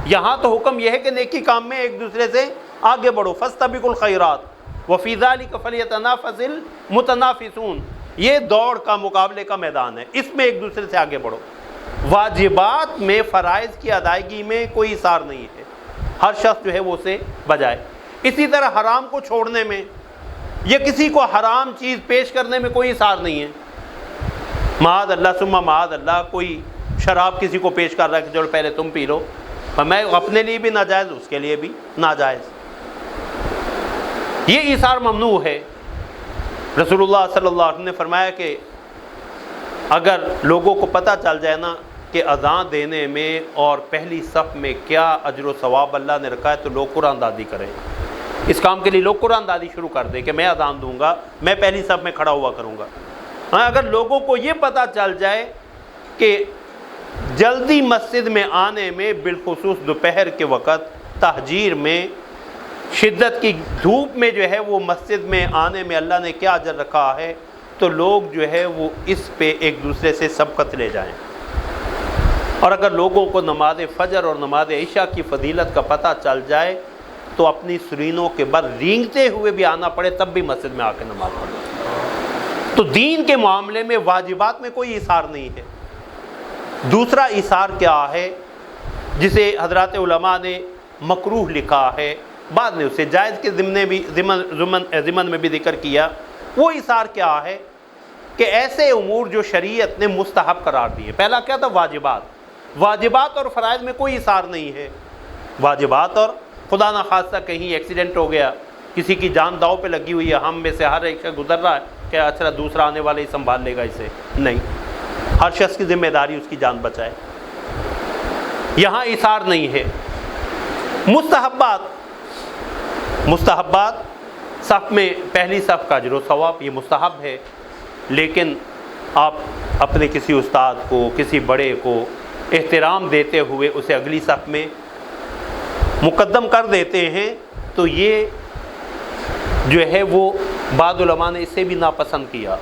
یہاں تو حکم یہ ہے کہ نیکی کام میں ایک دوسرے سے آگے بڑھو، فاستبقوا الخیرات وفی ذلک فلیتنافس المتنافسون، یہ دوڑ کا، مقابلے کا میدان ہے، اس میں ایک دوسرے سے آگے بڑھو۔ واجبات میں، فرائض کی ادائیگی میں کوئی ایثار نہیں ہے، ہر شخص جو ہے وہ اسے بجائے۔ اسی طرح حرام کو چھوڑنے میں یا کسی کو حرام چیز پیش کرنے میں کوئی ایثار نہیں ہے۔ معاذ اللہ ثم معاذ اللہ، کوئی شراب کسی کو پیش کر رہا ہے کہ چلو پہلے تم پی لو، میں اپنے لیے بھی ناجائز، اس کے لیے بھی ناجائز، یہ ایثار ممنوع ہے۔ رسول اللہ صلی اللہ علیہ وسلم نے فرمایا کہ اگر لوگوں کو پتہ چل جائے نا کہ اذان دینے میں اور پہلی صف میں کیا اجر و ثواب اللہ نے رکھا ہے تو لوگ قرآن دادی کریں، اس کام کے لیے لوگ قرآن دادی شروع کر دیں کہ میں اذان دوں گا، میں پہلی صف میں کھڑا ہوا کروں گا۔ ہاں، اگر لوگوں کو یہ پتہ چل جائے کہ جلدی مسجد میں آنے میں، بالخصوص دوپہر کے وقت، تہجیر میں، شدت کی دھوپ میں جو ہے وہ مسجد میں آنے میں اللہ نے کیا اجر رکھا ہے، تو لوگ جو ہے وہ اس پہ ایک دوسرے سے سبقت لے جائیں۔ اور اگر لوگوں کو نماز فجر اور نماز عشاء کی فضیلت کا پتہ چل جائے تو اپنی سرینوں کے بل رینگتے ہوئے بھی آنا پڑے تب بھی مسجد میں آ کے نماز پڑھیں۔ تو دین کے معاملے میں واجبات میں کوئی ایثار نہیں ہے۔ دوسرا ایثار کیا ہے جسے حضرات علماء نے مکروہ لکھا ہے، بعد نے اسے جائز کے ضمن میں بھی ذکر کیا، وہ ایثار کیا ہے کہ ایسے امور جو شریعت نے مستحب قرار دیے۔ پہلا کیا تھا؟ واجبات اور فرائض میں کوئی ایثار نہیں ہے۔ واجبات، اور خدا نہ خواستہ کہیں ایکسیڈنٹ ہو گیا، کسی کی جان داؤ پہ لگی ہوئی ہے، ہم میں سے ہر ایک شخص گزر رہا ہے کہ اچھا دوسرا آنے والا ہی سنبھال لے گا اسے، نہیں، ہر شخص کی ذمہ داری اس کی جان بچائے، یہاں ایثار نہیں ہے۔ مستحبات صف میں پہلی صف کا اجر و ثواب، یہ مستحب ہے، لیکن آپ اپنے کسی استاد کو، کسی بڑے کو احترام دیتے ہوئے اسے اگلی صف میں مقدم کر دیتے ہیں تو یہ جو ہے وہ بعض علماء نے اسے بھی ناپسند کیا،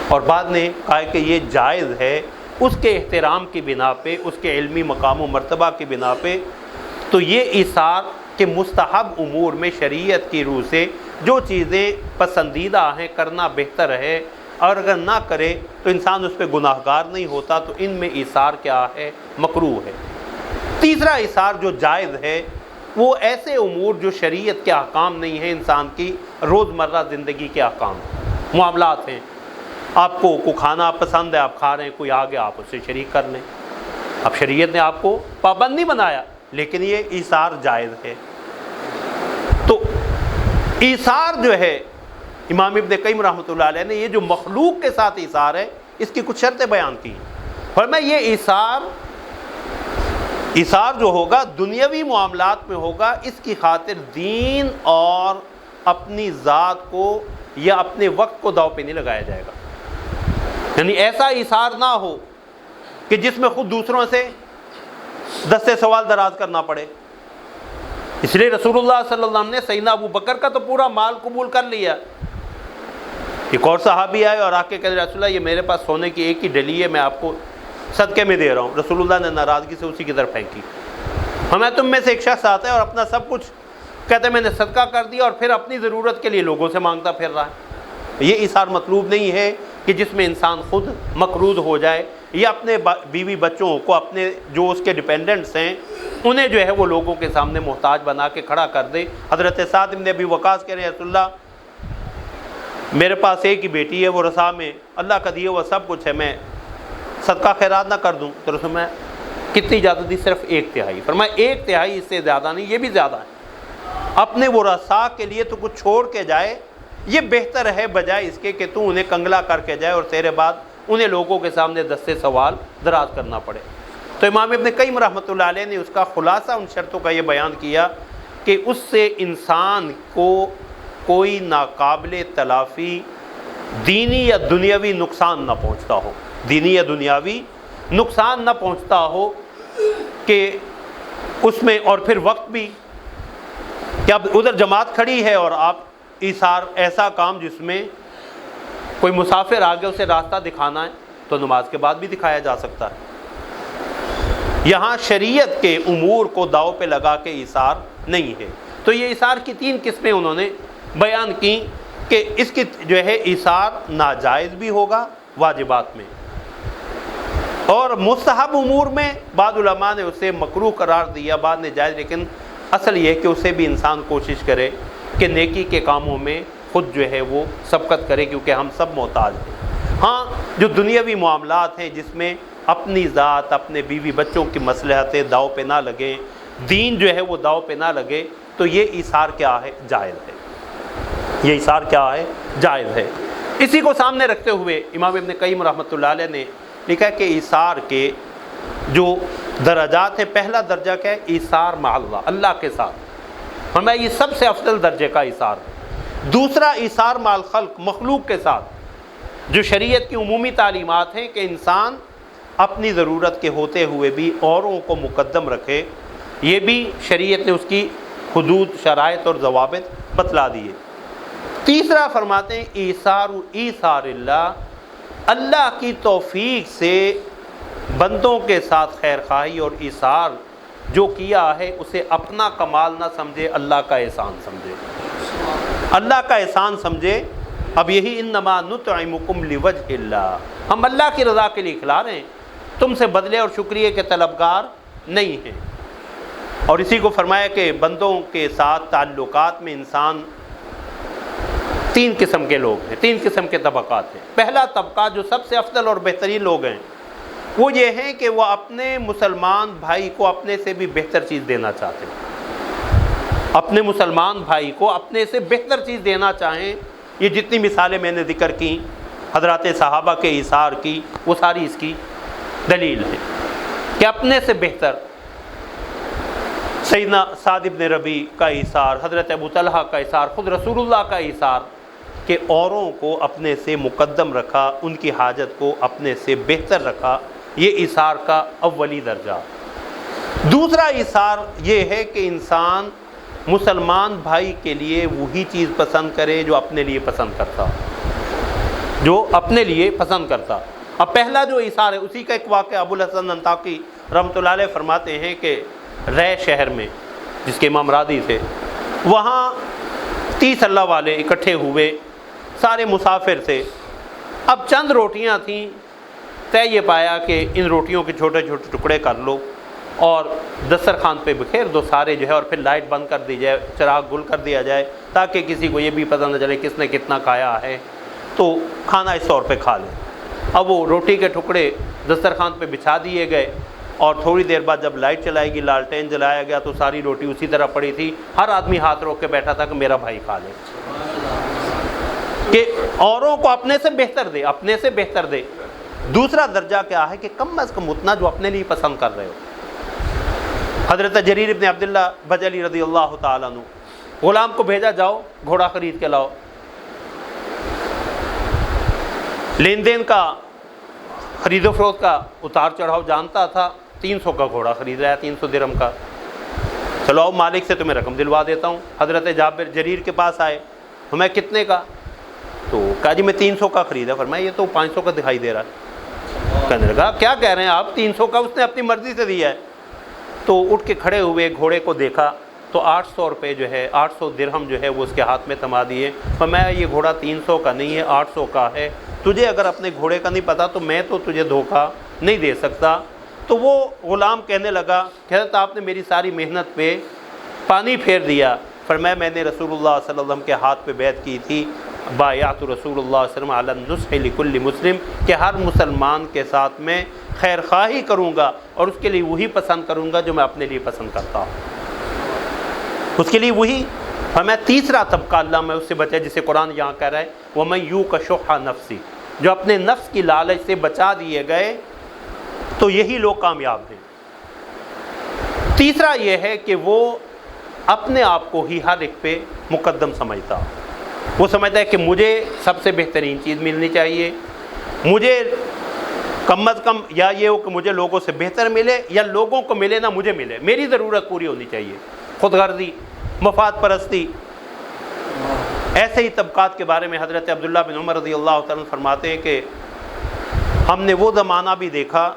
اور بعد نے کہا کہ یہ جائز ہے اس کے احترام کی بنا پہ، اس کے علمی مقام و مرتبہ کی بنا پہ۔ تو یہ ایثار کہ مستحب امور میں شریعت کی روح سے جو چیزیں پسندیدہ ہیں کرنا بہتر ہے، اور اگر نہ کرے تو انسان اس پہ گناہ گار نہیں ہوتا، تو ان میں ایثار کیا ہے؟ مکروہ ہے۔ تیسرا ایثار جو جائز ہے وہ ایسے امور جو شریعت کے احکام نہیں ہیں، انسان کی روزمرہ زندگی کے احکام، معاملات ہیں۔ آپ کو کھانا پسند ہے، آپ کھا رہے ہیں، کوئی آگے آپ اس سے شریک کر لیں، اب شریعت نے آپ کو پابند نہیں بنایا، لیکن یہ ایثار جائز ہے۔ تو ایثار جو ہے، امام ابن قیم رحمۃ اللہ علیہ نے یہ جو مخلوق کے ساتھ ایثار ہے اس کی کچھ شرطیں بیان کی، فرمایا یہ ایثار جو ہوگا دنیاوی معاملات میں ہوگا، اس کی خاطر دین اور اپنی ذات کو یا اپنے وقت کو داؤ پہ نہیں لگایا جائے گا۔ یعنی ایسا ایثار نہ ہو کہ جس میں خود دوسروں سے دستے سوال دراز کرنا پڑے۔ اس لیے رسول اللہ صلی اللہ علیہ وسلم نے سیدنا ابو بکر کا تو پورا مال قبول کر لیا۔ ایک اور صحابی آئے اور آ کے کہتے رسول اللہ یہ میرے پاس سونے کی ایک ہی ڈلی ہے، میں آپ کو صدقے میں دے رہا ہوں۔ رسول اللہ نے ناراضگی سے اسی کی طرف پھینکی۔ ہمیں تم میں سے ایک شخص آتا ہے اور اپنا سب کچھ کہتے ہیں میں نے صدقہ کر دیا، اور پھر اپنی ضرورت کے لیے لوگوں سے مانگتا پھر رہا ہے۔ یہ ایثار مطلوب نہیں ہے، کہ جس میں انسان خود مقروض ہو جائے یا اپنے بیوی بچوں کو، اپنے جو اس کے ڈیپینڈنٹس ہیں انہیں جو ہے وہ لوگوں کے سامنے محتاج بنا کے کھڑا کر دے۔ حضرت سعد بن ابی وقاص کہہ رہے ہیں رسول اللہ میرے پاس ایک ہی بیٹی ہے، وہ رسا میں اللہ کا دیے وہ سب کچھ ہے، میں صدقہ خیرات نہ کر دوں؟ تو رسول میں کتنی زیادہ دی؟ صرف 1/3۔ فرمایا 1/3 اس سے زیادہ نہیں، یہ بھی زیادہ ہے۔ اپنے وہ رسا کے لیے تو کچھ چھوڑ کے جائے، یہ بہتر ہے بجائے اس کے کہ تو انہیں کنگلا کر کے جائے اور تیرے بعد انہیں لوگوں کے سامنے دستے سوال دراز کرنا پڑے۔ تو امام ابن قیم رحمۃ اللہ علیہ نے اس کا خلاصہ ان شرطوں کا یہ بیان کیا کہ اس سے انسان کو کوئی ناقابل تلافی دینی یا دنیاوی نقصان نہ پہنچتا ہو، دینی یا دنیاوی نقصان نہ پہنچتا ہو کہ اس میں، اور پھر وقت بھی کہ اب ادھر جماعت کھڑی ہے اور آپ ایثار ایسا کام جس میں کوئی مسافر آگے اسے راستہ دکھانا ہے تو نماز کے بعد بھی دکھایا جا سکتا ہے۔ یہاں شریعت کے امور کو داؤ پہ لگا کے ایثار نہیں ہے۔ تو یہ ایثار کی 3 قسمیں انہوں نے بیان کی کہ اس کی جو ہے ایثار ناجائز بھی ہوگا واجبات میں، اور مستحب امور میں بعض علماء نے اسے مکروہ قرار دیا، بعض نے جائز، لیکن اصل یہ کہ اسے بھی انسان کوشش کرے کہ نیکی کے کاموں میں خود جو ہے وہ سبقت کرے، کیونکہ ہم سب محتاج ہیں۔ ہاں جو دنیاوی معاملات ہیں جس میں اپنی ذات، اپنے بیوی بچوں کی مصلحتیں داؤ پہ نہ لگیں، دین جو ہے وہ داؤ پہ نہ لگے، تو یہ ایثار کیا ہے؟ جائز ہے۔ یہ ایثار کیا ہے؟ جائز ہے۔ اسی کو سامنے رکھتے ہوئے امام ابن قیم رحمۃ اللہ علیہ نے لکھا کہ ایثار کے جو درجات ہیں، پہلا درجہ کیا ہے؟ ایثار مع اللہ، اللہ کے ساتھ۔ فرمایا یہ سب سے افضل درجے کا ایثار ہے۔ دوسرا ایثار مع الخلق، مخلوق کے ساتھ، جو شریعت کی عمومی تعلیمات ہیں کہ انسان اپنی ضرورت کے ہوتے ہوئے بھی اوروں کو مقدم رکھے، یہ بھی شریعت نے اس کی حدود، شرائط اور ضوابط بتلا دیے۔ تیسرا فرماتے ہیں ایثار اللہ، اللہ کی توفیق سے بندوں کے ساتھ خیر خواہی اور ایثار جو کیا ہے اسے اپنا کمال نہ سمجھے، اللہ کا احسان سمجھے، اللہ کا احسان سمجھے۔ اب یہی انما نطعمکم لوجہ اللہ، ہم اللہ کی رضا کے لیے کھلا رہے ہیں، تم سے بدلے اور شکریہ کے طلبگار نہیں ہیں۔ اور اسی کو فرمایا کہ بندوں کے ساتھ تعلقات میں انسان 3 قسم کے لوگ ہیں، 3 قسم کے طبقات ہیں۔ پہلا طبقہ جو سب سے افضل اور بہترین لوگ ہیں وہ یہ ہیں کہ وہ اپنے مسلمان بھائی کو اپنے سے بھی بہتر چیز دینا چاہتے ہیں، اپنے مسلمان بھائی کو اپنے سے بہتر چیز دینا چاہیں۔ یہ جتنی مثالیں میں نے ذکر کی حضرات صحابہ کے ایثار کی، وہ ساری اس کی دلیل ہے کہ اپنے سے بہتر۔ سیدنا سعد بن ربیع کا ایثار، حضرت ابو طلحہ کا ایثار، خود رسول اللہ کا ایثار کہ اوروں کو اپنے سے مقدم رکھا، ان کی حاجت کو اپنے سے بہتر رکھا، یہ ایثار کا اولی درجہ۔ دوسرا ایثار یہ ہے کہ انسان مسلمان بھائی کے لیے وہی چیز پسند کرے جو اپنے لیے پسند کرتا، جو اپنے لیے پسند کرتا۔ اب پہلا جو ایثار ہے اسی کا ایک واقعہ ابو الحسن انطاکی رحمۃ اللہ علیہ فرماتے ہیں کہ رے شہر میں، جس کے امام رادی تھے، وہاں 30 اللہ والے اکٹھے ہوئے، سارے مسافر تھے۔ اب چند روٹیاں تھیں، طے یہ پایا کہ ان روٹیوں کے چھوٹے چھوٹے ٹکڑے کر لو اور دسترخوان پہ بکھیر دو سارے جو ہے، اور پھر لائٹ بند کر دی جائے، چراغ گل کر دیا جائے تاکہ کسی کو یہ بھی پتہ نہ چلے کس نے کتنا کھایا ہے، تو کھانا اس طور پہ کھا لیں۔ اب وہ روٹی کے ٹکڑے دسترخوان پہ بچھا دیے گئے، اور تھوڑی دیر بعد جب لائٹ چلائی گی، لالٹین جلایا گیا، تو ساری روٹی اسی طرح پڑی تھی، ہر آدمی ہاتھ روک کے بیٹھا تھا کہ میرا بھائی کھا لے، کہ اوروں کو اپنے سے بہتر دے، اپنے سے بہتر دے۔ دوسرا درجہ کیا ہے کہ کم از کم اتنا جو اپنے لیے پسند کر رہے ہو۔ حضرت جریر ابن عبداللہ بجلی رضی اللہ تعالیٰ عنہ، غلام کو بھیجا جاؤ گھوڑا خرید کے لاؤ، لین دین کا، خرید و فروخت کا اتار چڑھاؤ جانتا تھا، 300 کا گھوڑا خرید رہا ہے، 300 درہم کا، چلو آؤ مالک سے تمہیں رقم دلوا دیتا ہوں۔ حضرت جابر جریر کے پاس آئے، ہمیں کتنے کا؟ تو کہا جی میں 300 کا خریدا۔ فرمایا یہ تو 500 کا دکھائی دے رہا ہے۔ کہنے لگا کیا کہہ رہے ہیں آپ، 300 کا اس نے اپنی مرضی سے دیا ہے۔ تو اٹھ کے کھڑے ہوئے، گھوڑے کو دیکھا تو 800 روپے جو ہے 800 درہم جو ہے وہ اس کے ہاتھ میں تھما دیے. فرمایا یہ گھوڑا 300 کا نہیں ہے 800 کا ہے, تجھے اگر اپنے گھوڑے کا نہیں پتا تو میں تو تجھے دھوکہ نہیں دے سکتا. تو وہ غلام کہنے لگا کہ حضرت آپ نے میری ساری محنت پہ پانی پھیر دیا. فرمایا میں نے رسول اللہ صلی اللہ علیہ وسلم کے ہاتھ پہ بیعت کی تھی, بایعت رسول اللہ صلی اللہ علیہ وسلم علی النصح لکل مسلم, کہ ہر مسلمان کے ساتھ میں خیر خواہی کروں گا اور اس کے لیے وہی پسند کروں گا جو میں اپنے لیے پسند کرتا ہوں, اس کے لیے وہی. ہمیں تیسرا طبقہ اللہ میں اس سے بچے جسے قرآن یہاں کہہ رہا ہے وَمَن یُوقَ شُحَّ نَفْسِهِ, جو اپنے نفس کی لالچ سے بچا دیے گئے تو یہی لوگ کامیاب ہیں. تیسرا یہ ہے کہ وہ اپنے آپ کو ہی ہر ایک پہ مقدم سمجھتا, وہ سمجھتا ہے کہ مجھے سب سے بہترین چیز ملنی چاہیے, مجھے کم از کم یا یہ ہو کہ مجھے لوگوں سے بہتر ملے یا لوگوں کو ملے نہ مجھے ملے, میری ضرورت پوری ہونی چاہیے. خود غرضی, مفاد پرستی. ایسے ہی طبقات کے بارے میں حضرت عبداللہ بن عمر رضی اللہ تعالیٰ فرماتے ہیں کہ ہم نے وہ زمانہ بھی دیکھا,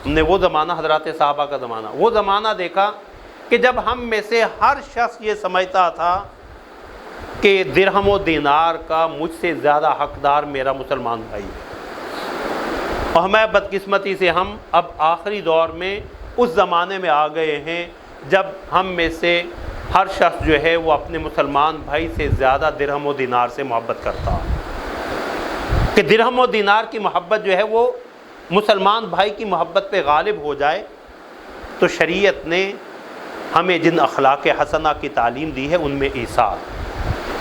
ہم نے وہ زمانہ حضرات صحابہ کا زمانہ, وہ زمانہ دیکھا کہ جب ہم میں سے ہر شخص یہ سمجھتا تھا کہ درہم و دینار کا مجھ سے زیادہ حقدار میرا مسلمان بھائی ہے. اور ہمیں بدقسمتی سے ہم اب آخری دور میں اس زمانے میں آ گئے ہیں جب ہم میں سے ہر شخص جو ہے وہ اپنے مسلمان بھائی سے زیادہ درہم و دینار سے محبت کرتا ہے, کہ درہم و دینار کی محبت جو ہے وہ مسلمان بھائی کی محبت پہ غالب ہو جائے. تو شریعت نے ہمیں جن اخلاق حسنہ کی تعلیم دی ہے ان میں ایثار,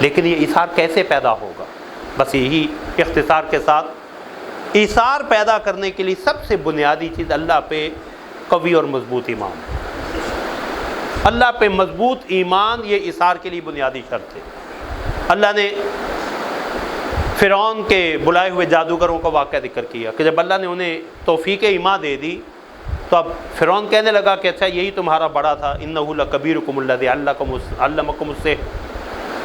لیکن یہ ایثار کیسے پیدا ہوگا؟ بس یہی اختصار کے ساتھ, ایثار پیدا کرنے کے لیے سب سے بنیادی چیز اللہ پہ قوی اور مضبوط ایمان. اللہ پہ مضبوط ایمان یہ ایثار کے لیے بنیادی شرط ہے. اللہ نے فرعون کے بلائے ہوئے جادوگروں کا واقعہ ذکر کیا کہ جب اللہ نے انہیں توفیق ایمان دے دی تو اب فرعون کہنے لگا کہ اچھا یہی تمہارا بڑا تھا, انہ لکبیرکم الذی علمکم السحر,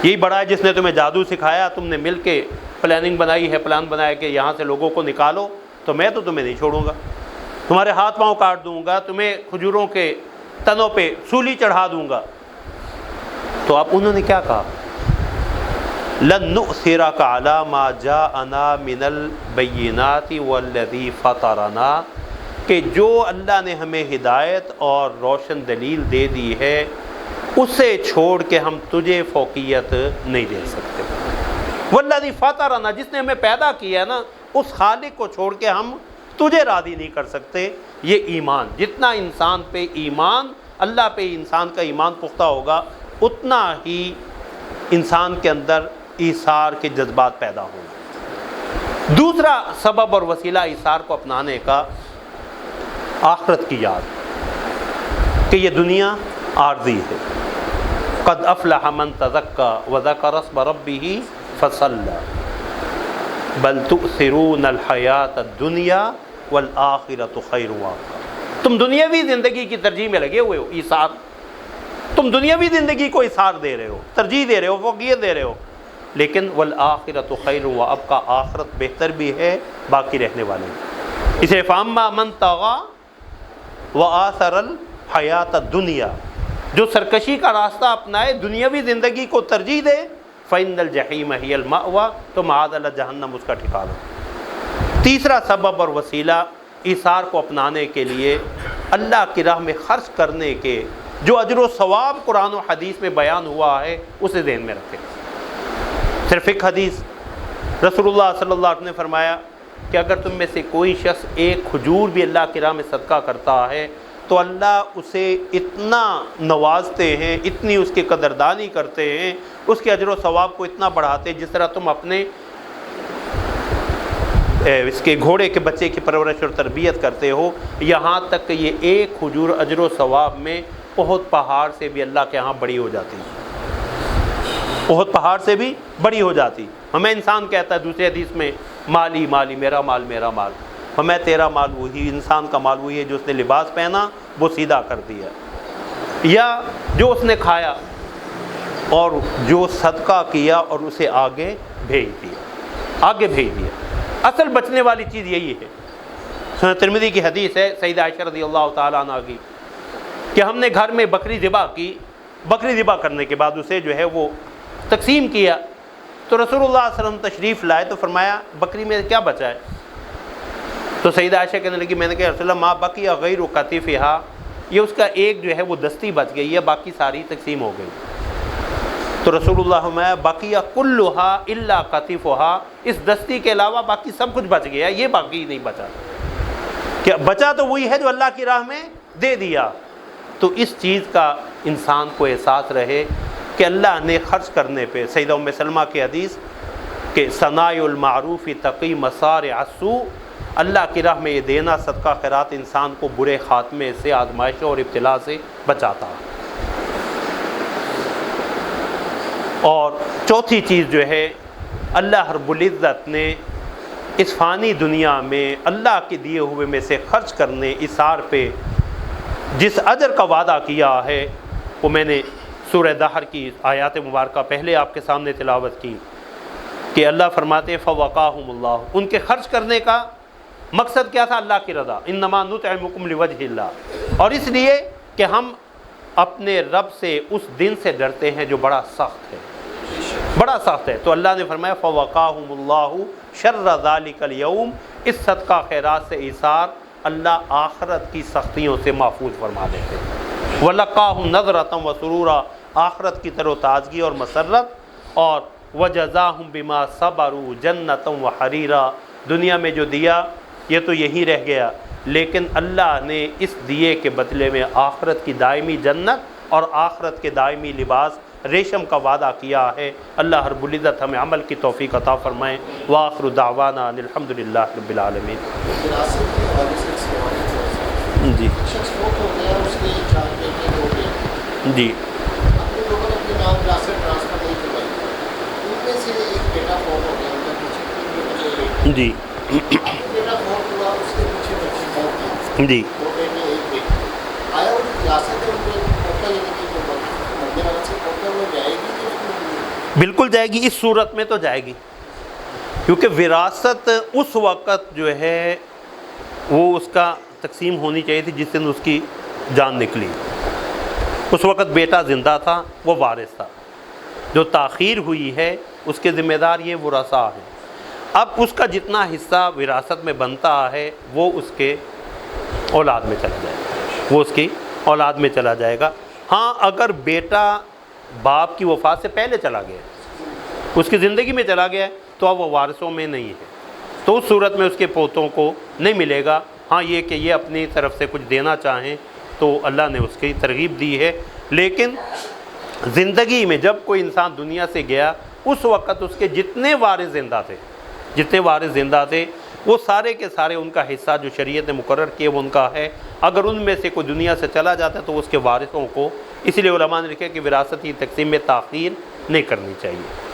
یہی بڑا ہے جس نے تمہیں جادو سکھایا, تم نے مل کے پلاننگ بنائی ہے, پلان بنایا کہ یہاں سے لوگوں کو نکالو, تو میں تو تمہیں نہیں چھوڑوں گا, تمہارے ہاتھ پاؤں کاٹ دوں گا, تمہیں کھجوروں کے تنوں پہ سولی چڑھا دوں گا. تو اب انہوں نے کیا کہا؟ لن نؤثرک علی ما جاءنا من البینات والذی فطرنا, کہ جو اللہ نے ہمیں ہدایت اور روشن دلیل دے دی ہے اسے چھوڑ کے ہم تجھے فوقیت نہیں دے سکتے. والذی فطرنا, جس نے ہمیں پیدا کیا ہے نا, اس خالق کو چھوڑ کے ہم تجھے راضی نہیں کر سکتے. یہ ایمان, جتنا انسان پہ ایمان, اللہ پہ انسان کا ایمان پختہ ہوگا اتنا ہی انسان کے اندر ایثار کے جذبات پیدا ہوں گے. دوسرا سبب اور وسیلہ ایثار کو اپنانے کا آخرت کی یاد, کہ یہ دنیا عارضی ہے. قد افلح من تزکا وذکر اسم ربہ فصلی بل تؤثرون الحیاۃ الدنیا والآخرۃ خیر وابقیٰ. تم دنیاوی زندگی کی ترجیح میں لگے ہوئے ہو, ایثار, تم دنیاوی زندگی کو ایثار دے رہے ہو, ترجیح دے رہے ہو, فوقیت دے رہے ہو, لیکن والآخرۃ خیر وابقیٰ, آخرت بہتر بھی ہے, باقی رہنے والے. اسے فاما من طغی وآثر الحیاۃ الدنیا, جو سرکشی کا راستہ اپنائے, دنیاوی زندگی کو ترجیح دے, فإن الجحیم ہی المأویٰ, تو معاذ اللہ جہنم اس کا ٹھکانہ. تیسرا سبب اور وسیلہ ایثار کو اپنانے کے لیے اللہ کی راہ میں خرچ کرنے کے جو اجر و ثواب قرآن و حدیث میں بیان ہوا ہے اسے ذہن میں رکھیں. صرف ایک حدیث رسول اللہ صلی اللہ علیہ وسلم نے فرمایا کہ اگر تم میں سے کوئی شخص ایک کھجور بھی اللہ کی راہ میں صدقہ کرتا ہے تو اللہ اسے اتنا نوازتے ہیں, اتنی اس کی قدردانی کرتے ہیں, اس کے اجر و ثواب کو اتنا بڑھاتے ہیں جس طرح تم اپنے اس کے گھوڑے کے بچے کی پرورش اور تربیت کرتے ہو. یہاں تک کہ یہ ایک کھجور اجر و ثواب میں احد پہاڑ سے بھی اللہ کے ہاں بڑی ہو جاتی, احد پہاڑ سے بھی بڑی ہو جاتی. ہمیں انسان کہتا ہے دوسری حدیث میں مالی مالی, میرا مال میرا مال. ہمیں تیرا مال وہی, انسان کا مال وہی ہے جو اس نے لباس پہنا وہ سیدھا کر دیا, یا جو اس نے کھایا اور جو صدقہ کیا اور اسے آگے بھیج دیا, آگے بھیج دیا. اصل بچنے والی چیز یہی ہے. سنن ترمذی کی حدیث ہے سیدہ عائشہ رضی اللہ تعالیٰ عنہ کی کہ ہم نے گھر میں بکری ذبح کی بکری ذبح کرنے کے بعد اسے جو ہے وہ تقسیم کیا، تو رسول اللہ صلی اللہ علیہ وسلم تشریف لائے تو فرمایا بکری میں کیا بچا ہے؟ تو سیدہ عائشہ کہنے لگی میں نے کہا رسول اللہ ما بقی غیر قطیفہا، یہ اس کا ایک جو ہے وہ دستی بچ گئی ہے، باقی ساری تقسیم ہو گئی۔ تو رسول اللہ فرمایا بقی کلھا الا قطیفہا، اس دستی کے علاوہ باقی سب کچھ بچ گیا، یہ باقی نہیں بچا۔ کہ بچا تو وہی ہے جو اللہ کی راہ میں دے دیا۔ تو اس چیز کا انسان کو احساس رہے کہ اللہ نے خرچ کرنے پہ، سیدہ ام سلمہ کی حدیث کہ صناع المعروف تقی مصارع السوء، اللہ کی راہ میں یہ دینا صدقہ خیرات انسان کو برے خاتمے سے، آزمائشوں اور ابتلا سے بچاتا۔ اور چوتھی چیز جو ہے، اللہ رب العزت نے اس فانی دنیا میں اللہ کے دیے ہوئے میں سے خرچ کرنے، اثار پہ جس اجر کا وعدہ کیا ہے، وہ میں نے سورہ دہر کی آیات مبارکہ پہلے آپ کے سامنے تلاوت کی کہ اللہ فرماتے فوقاہم اللہ، ان کے خرچ کرنے کا مقصد کیا تھا؟ اللہ کی رضا، انما نطعمکم لوجہ اللہ، اور اس لیے کہ ہم اپنے رب سے اس دن سے ڈرتے ہیں جو بڑا سخت ہے، بڑا سخت ہے۔ تو اللہ نے فرمایا فوقاہم اللہ شر ذالک الیوم، اس صدقہ خیرات سے ایثار اللہ آخرت کی سختیوں سے محفوظ فرما دیتے ہیں۔ وَلَقَّاهُمْ نَضْرَةً وَسُرُورًا، آخرت کی تر و تازگی اور مسرت، اور وَجَزَاهُمْ بِمَا صَبَرُوا جَنَّةً وَحَرِيرًا، دنیا میں جو دیا یہ تو یہی رہ گیا، لیکن اللہ نے اس دیے کے بدلے میں آخرت کی دائمی جنت اور آخرت کے دائمی لباس ریشم کا وعدہ کیا ہے۔ اللہ رب العزت ہمیں عمل کی توفیق عطا فرمائے۔ وآخر دعوانا ان الحمدللہ رب العالمین۔ جی جی جی جی بالکل جائے گی، اس صورت میں تو جائے گی، کیونکہ وراثت اس وقت جو ہے وہ اس کا تقسیم ہونی چاہیے تھی جس دن اس کی جان نکلی۔ اس وقت بیٹا زندہ تھا، وہ وارث تھا، جو تاخیر ہوئی ہے اس کے ذمہ دار یہ ورثاء ہیں۔ اب اس کا جتنا حصہ وراثت میں بنتا ہے وہ اس کے اولاد میں چلا جائے گا، وہ اس کی اولاد میں چلا جائے گا۔ ہاں اگر بیٹا باپ کی وفات سے پہلے چلا گیا، اس کی زندگی میں چلا گیا تو اب وہ وارثوں میں نہیں ہے، تو اس صورت میں اس کے پوتوں کو نہیں ملے گا۔ ہاں یہ کہ یہ اپنی طرف سے کچھ دینا چاہیں تو اللہ نے اس کی ترغیب دی ہے، لیکن زندگی میں جب کوئی انسان دنیا سے گیا اس وقت اس کے جتنے وارث زندہ تھے وہ سارے کے سارے ان کا حصہ جو شریعت نے مقرر کیے وہ ان کا ہے۔ اگر ان میں سے کوئی دنیا سے چلا جاتا ہے تو اس کے وارثوں کو، اسی لیے علماء نے لکھا کہ وراثت کی تقسیم میں تاخیر نہیں کرنی چاہیے۔